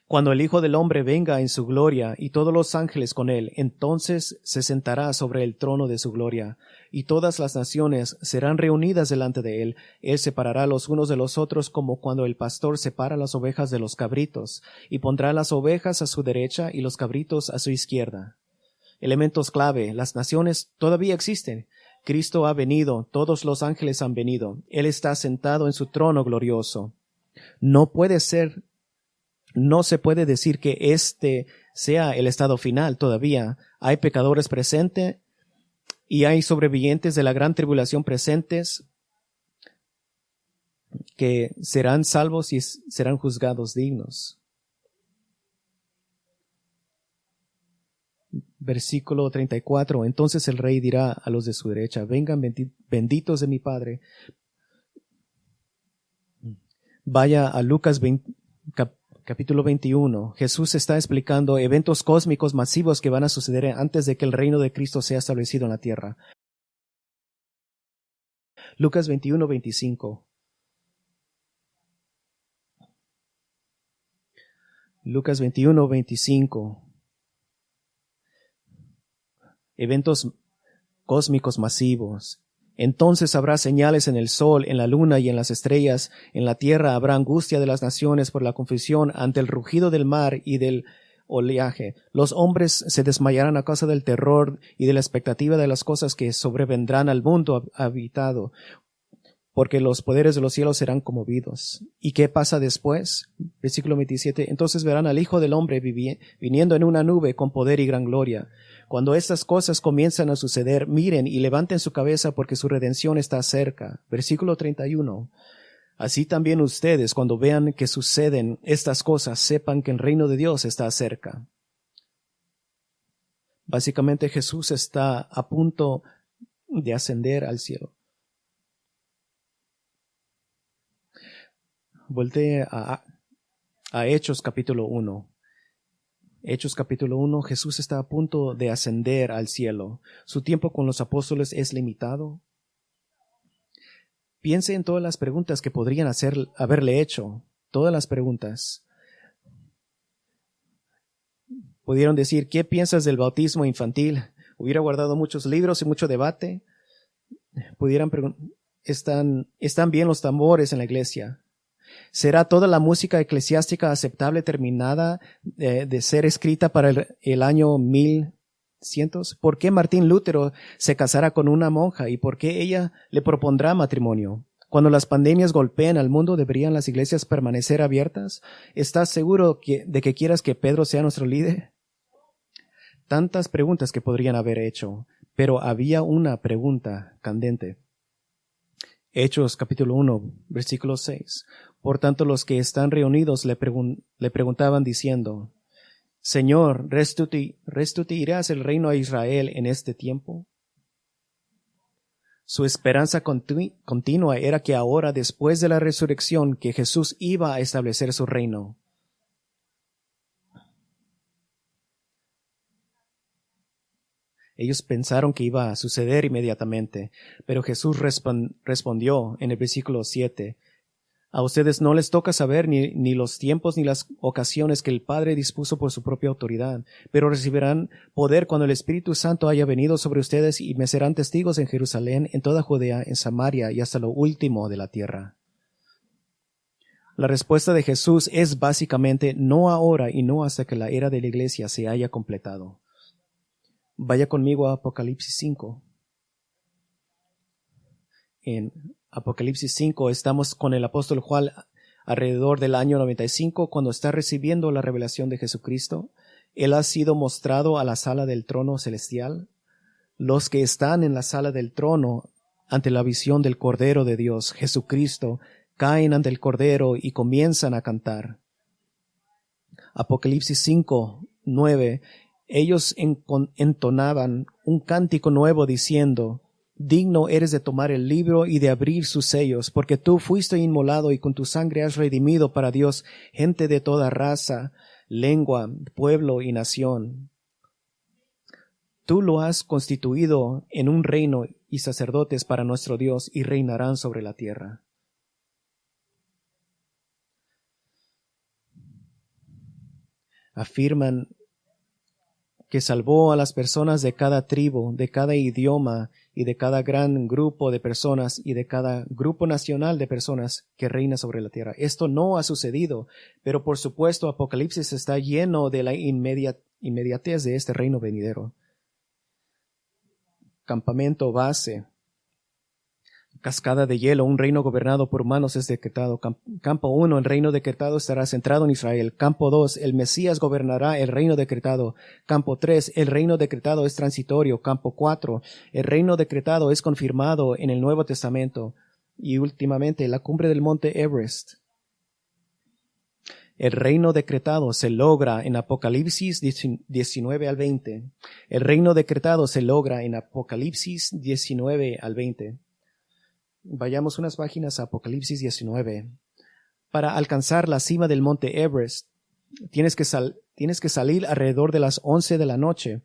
Cuando el Hijo del Hombre venga en su gloria y todos los ángeles con él, entonces se sentará sobre el trono de su gloria, y todas las naciones serán reunidas delante de él. Él separará los unos de los otros como cuando el pastor separa las ovejas de los cabritos, y pondrá las ovejas a su derecha y los cabritos a su izquierda. Elementos clave: las naciones todavía existen. Cristo ha venido, todos los ángeles han venido. Él está sentado en su trono glorioso. No se puede decir que este sea el estado final todavía. Hay pecadores presentes y hay sobrevivientes de la gran tribulación presentes que serán salvos y serán juzgados dignos. Versículo 34. Entonces el rey dirá a los de su derecha: vengan benditos de mi Padre. Vaya a Lucas capítulo 21. Jesús está explicando eventos cósmicos masivos que van a suceder antes de que el reino de Cristo sea establecido en la tierra. Lucas 21, 25. Lucas 21, 25. Eventos cósmicos masivos. Entonces habrá señales en el sol, en la luna y en las estrellas. En la tierra habrá angustia de las naciones por la confusión ante el rugido del mar y del oleaje. Los hombres se desmayarán a causa del terror y de la expectativa de las cosas que sobrevendrán al mundo habitado, porque los poderes de los cielos serán conmovidos. ¿Y qué pasa después? Versículo 27. Entonces verán al Hijo del Hombre viniendo en una nube con poder y gran gloria. Cuando estas cosas comienzan a suceder, miren y levanten su cabeza porque su redención está cerca. Versículo 31. Así también ustedes, cuando vean que suceden estas cosas, sepan que el reino de Dios está cerca. Básicamente Jesús está a punto de ascender al cielo. Voltee a Hechos capítulo 1. Hechos capítulo 1, Jesús está a punto de ascender al cielo. Su tiempo con los apóstoles es limitado. Piense en todas las preguntas que podrían haberle hecho. Todas las preguntas. Pudieron decir: ¿qué piensas del bautismo infantil? hubiera guardado muchos libros y mucho debate. ¿Están bien los tambores en la iglesia? ¿Será toda la música eclesiástica aceptable terminada de ser escrita para el año 1100? ¿Por qué Martín Lutero se casará con una monja y por qué ella le propondrá matrimonio? Cuando las pandemias golpeen al mundo, ¿deberían las iglesias permanecer abiertas? ¿Estás seguro de que quieras que Pedro sea nuestro líder? Tantas preguntas que podrían haber hecho, pero había una pregunta candente. Hechos capítulo 1, versículo 6. Por tanto, los que están reunidos le preguntaban diciendo, Señor, ¿restituirás el reino a Israel en este tiempo? Su esperanza continua era que ahora, después de la resurrección, que Jesús iba a establecer su reino. Ellos pensaron que iba a suceder inmediatamente, pero Jesús respondió en el versículo 7, a ustedes no les toca saber ni los tiempos ni las ocasiones que el Padre dispuso por su propia autoridad, pero recibirán poder cuando el Espíritu Santo haya venido sobre ustedes y me serán testigos en Jerusalén, en toda Judea, en Samaria y hasta lo último de la tierra. La respuesta de Jesús es básicamente no ahora y no hasta que la era de la iglesia se haya completado. Vaya conmigo a Apocalipsis 5. En Apocalipsis 5 estamos con el apóstol Juan alrededor del año 95 cuando está recibiendo la revelación de Jesucristo. Él ha sido mostrado a la sala del trono celestial. Los que están en la sala del trono ante la visión del Cordero de Dios, Jesucristo, caen ante el Cordero y comienzan a cantar. Apocalipsis 5, 9. Ellos entonaban un cántico nuevo diciendo, digno eres de tomar el libro y de abrir sus sellos, porque tú fuiste inmolado y con tu sangre has redimido para Dios gente de toda raza, lengua, pueblo y nación. Tú lo has constituido en un reino y sacerdotes para nuestro Dios y reinarán sobre la tierra. Afirman que salvó a las personas de cada tribu, de cada idioma y de cada gran grupo de personas y de cada grupo nacional de personas que reina sobre la tierra. Esto no ha sucedido, pero por supuesto Apocalipsis está lleno de la inmediatez de este reino venidero. Campamento base. Cascada de hielo, un reino gobernado por humanos es decretado. Campo 1, el reino decretado estará centrado en Israel. Campo 2, el Mesías gobernará el reino decretado. Campo 3, el reino decretado es transitorio. Campo 4, el reino decretado es confirmado en el Nuevo Testamento. Y últimamente, la cumbre del monte Everest. El reino decretado se logra en Apocalipsis 19 al 20. El reino decretado se logra en Apocalipsis 19 al 20. Vayamos unas páginas a Apocalipsis 19. Para alcanzar la cima del monte Everest, tienes que salir alrededor de las 11 de la noche,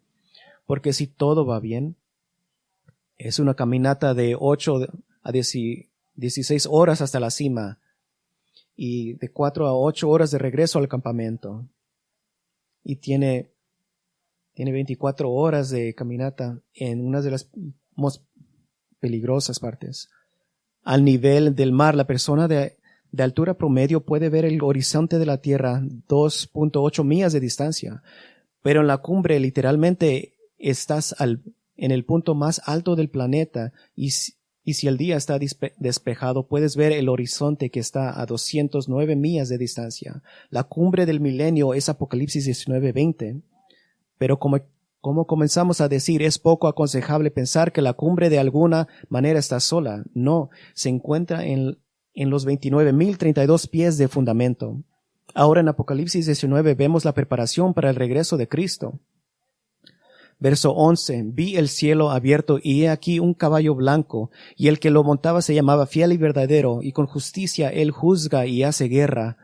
porque si todo va bien, es una caminata de 8 a 16 horas hasta la cima y de 4 a 8 horas de regreso al campamento. Y tiene 24 horas de caminata en una de las más peligrosas partes. Al nivel del mar, la persona de altura promedio puede ver el horizonte de la tierra 2.8 millas de distancia, pero en la cumbre literalmente estás en el punto más alto del planeta y si el día está despejado puedes ver el horizonte que está a 209 millas de distancia. La cumbre del milenio es Apocalipsis 19:20, pero como comenzamos a decir, es poco aconsejable pensar que la cumbre de alguna manera está sola. No, se encuentra en los 29,032 pies de fundamento. Ahora en Apocalipsis 19 vemos la preparación para el regreso de Cristo. Verso 11, vi el cielo abierto y he aquí un caballo blanco, y el que lo montaba se llamaba Fiel y Verdadero, y con justicia él juzga y hace guerra.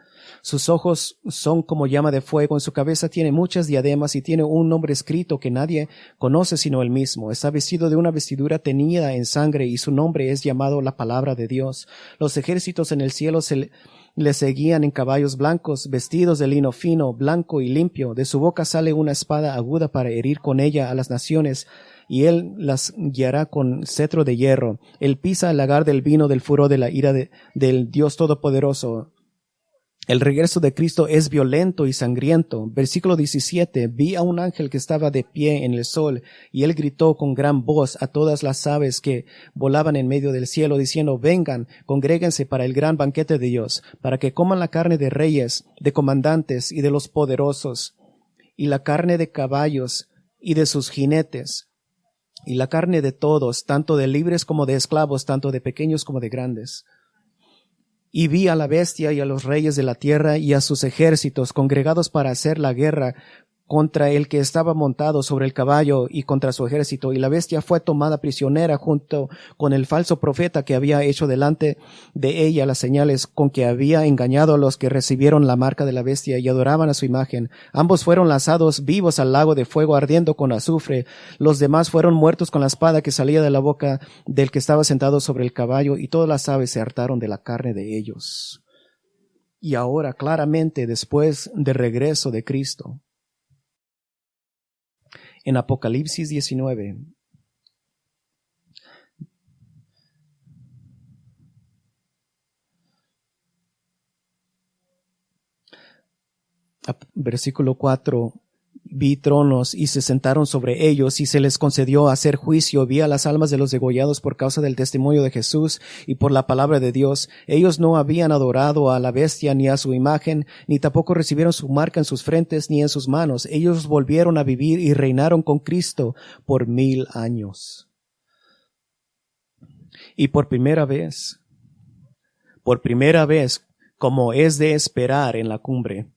Sus ojos son como llama de fuego, en su cabeza tiene muchas diademas y tiene un nombre escrito que nadie conoce sino él mismo. Está vestido de una vestidura teñida en sangre y su nombre es llamado la Palabra de Dios. Los ejércitos en el cielo le seguían en caballos blancos, vestidos de lino fino, blanco y limpio. De su boca sale una espada aguda para herir con ella a las naciones y él las guiará con cetro de hierro. Él pisa el lagar del vino del furor de la ira del Dios Todopoderoso. El regreso de Cristo es violento y sangriento. Versículo 17. Vi a un ángel que estaba de pie en el sol, y él gritó con gran voz a todas las aves que volaban en medio del cielo, diciendo: vengan, congréguense para el gran banquete de Dios, para que coman la carne de reyes, de comandantes y de los poderosos, y la carne de caballos y de sus jinetes, y la carne de todos, tanto de libres como de esclavos, tanto de pequeños como de grandes. Y vi a la bestia y a los reyes de la tierra y a sus ejércitos congregados para hacer la guerra contra el que estaba montado sobre el caballo y contra su ejército. Y la bestia fue tomada prisionera junto con el falso profeta que había hecho delante de ella las señales con que había engañado a los que recibieron la marca de la bestia y adoraban a su imagen. Ambos fueron lanzados vivos al lago de fuego ardiendo con azufre. Los demás fueron muertos con la espada que salía de la boca del que estaba sentado sobre el caballo, y todas las aves se hartaron de la carne de ellos. Y ahora, claramente, después del regreso de Cristo, en Apocalipsis 19, versículo 4, vi tronos y se sentaron sobre ellos, y se les concedió hacer juicio. Vi a las almas de los degollados por causa del testimonio de Jesús y por la palabra de Dios. Ellos no habían adorado a la bestia ni a su imagen, ni tampoco recibieron su marca en sus frentes ni en sus manos. Ellos volvieron a vivir y reinaron con Cristo por 1000 años. Y por primera vez, como es de esperar en la cumbre,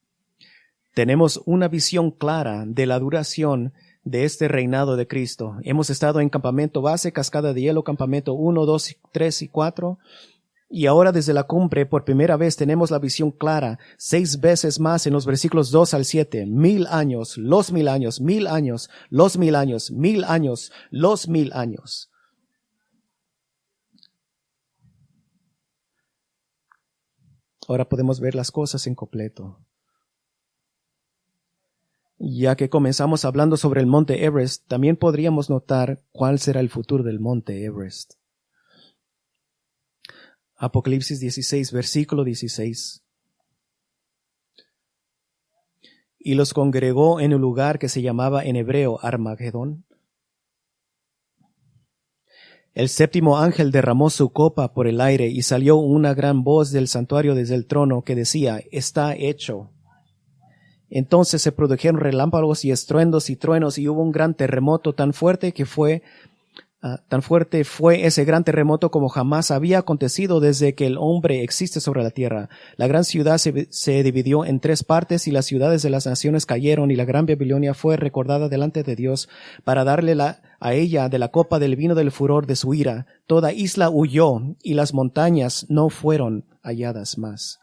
tenemos una visión clara de la duración de este reinado de Cristo. Hemos estado en campamento base, cascada de hielo, campamento 1, 2, 3 y 4. Y ahora desde la cumbre, por primera vez, tenemos la visión clara, 6 veces más en los versículos 2 al 7. 1000 años, los 1000 años, 1000 años, los 1000 años, 1000 años, los 1000 años. Ahora podemos ver las cosas en completo. Ya que comenzamos hablando sobre el monte Everest, también podríamos notar cuál será el futuro del monte Everest. Apocalipsis 16, versículo 16. Y los congregó en un lugar que se llamaba en hebreo Armagedón. El séptimo ángel derramó su copa por el aire, y salió una gran voz del santuario desde el trono que decía: está hecho. Entonces se produjeron relámpagos y estruendos y truenos, y hubo un gran terremoto tan fuerte fue ese gran terremoto como jamás había acontecido desde que el hombre existe sobre la tierra. La gran ciudad se dividió en 3 partes, y las ciudades de las naciones cayeron, y la gran Babilonia fue recordada delante de Dios para darle a ella de la copa del vino del furor de su ira. Toda isla huyó, y las montañas no fueron halladas más.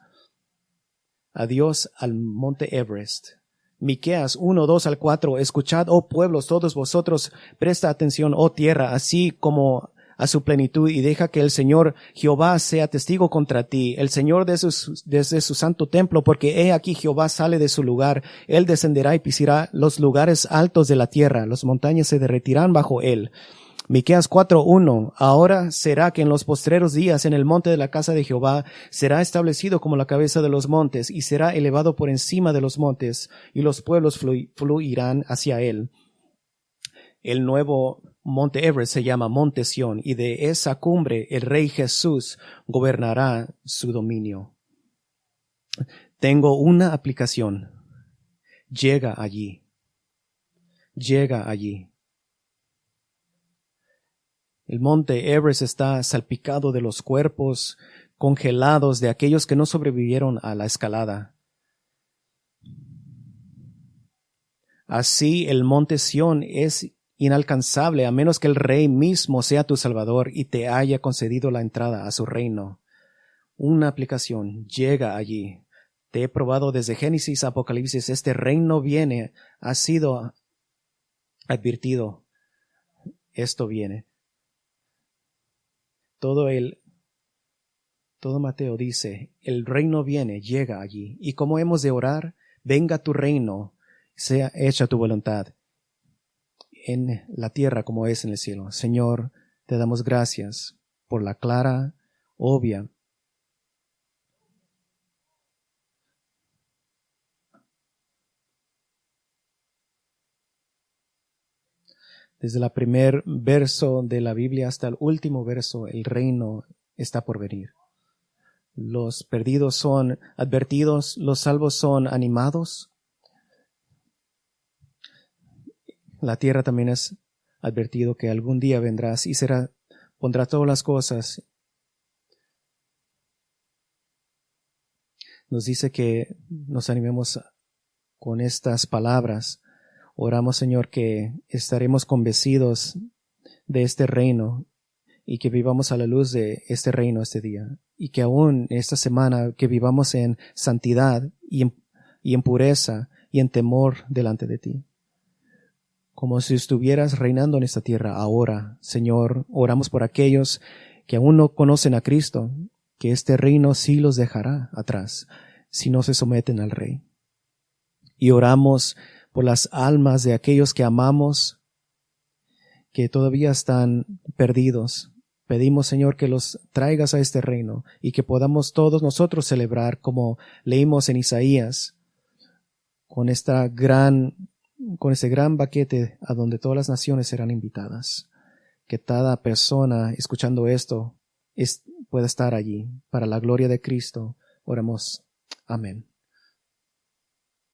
Adiós al monte Everest. Miqueas 1, 2 al 4. Escuchad, oh pueblos, todos vosotros, presta atención, oh tierra, así como a su plenitud, y deja que el Señor Jehová sea testigo contra ti, el Señor desde su santo templo, porque he aquí Jehová sale de su lugar, él descenderá y pisará los lugares altos de la tierra, las montañas se derretirán bajo él. Miqueas 4:1. Ahora será que en los postreros días en el monte de la casa de Jehová será establecido como la cabeza de los montes, y será elevado por encima de los montes, y los pueblos fluirán hacia él. El nuevo monte Everest se llama Monte Sión, y de esa cumbre el Rey Jesús gobernará su dominio. Tengo una aplicación. Llega allí. Llega allí. El monte Everest está salpicado de los cuerpos congelados de aquellos que no sobrevivieron a la escalada. Así el monte Sión es inalcanzable a menos que el Rey mismo sea tu Salvador y te haya concedido la entrada a su reino. Una aplicación. Llega allí. Te he probado desde Génesis a Apocalipsis. Este reino viene. Ha sido advertido. Esto viene. Todo Mateo dice, el reino viene, llega allí. ¿Y cómo hemos de orar? Venga tu reino, sea hecha tu voluntad en la tierra como es en el cielo. Señor, te damos gracias por la clara, obvia desde el primer verso de la Biblia hasta el último verso, el reino está por venir. Los perdidos son advertidos, los salvos son animados. La tierra también es advertido que algún día vendrás y pondrá todas las cosas. Nos dice que nos animemos con estas palabras. Oramos, Señor, que estaremos convencidos de este reino y que vivamos a la luz de este reino este día. Y que aún esta semana que vivamos en santidad y en pureza y en temor delante de ti. Como si estuvieras reinando en esta tierra ahora, Señor. Oramos por aquellos que aún no conocen a Cristo, que este reino sí los dejará atrás si no se someten al Rey. Y oramos por las almas de aquellos que amamos, que todavía están perdidos. Pedimos, Señor, que los traigas a este reino y que podamos todos nosotros celebrar, como leímos en Isaías, con este gran banquete a donde todas las naciones serán invitadas. Que cada persona escuchando esto pueda estar allí. Para la gloria de Cristo, oramos. Amén.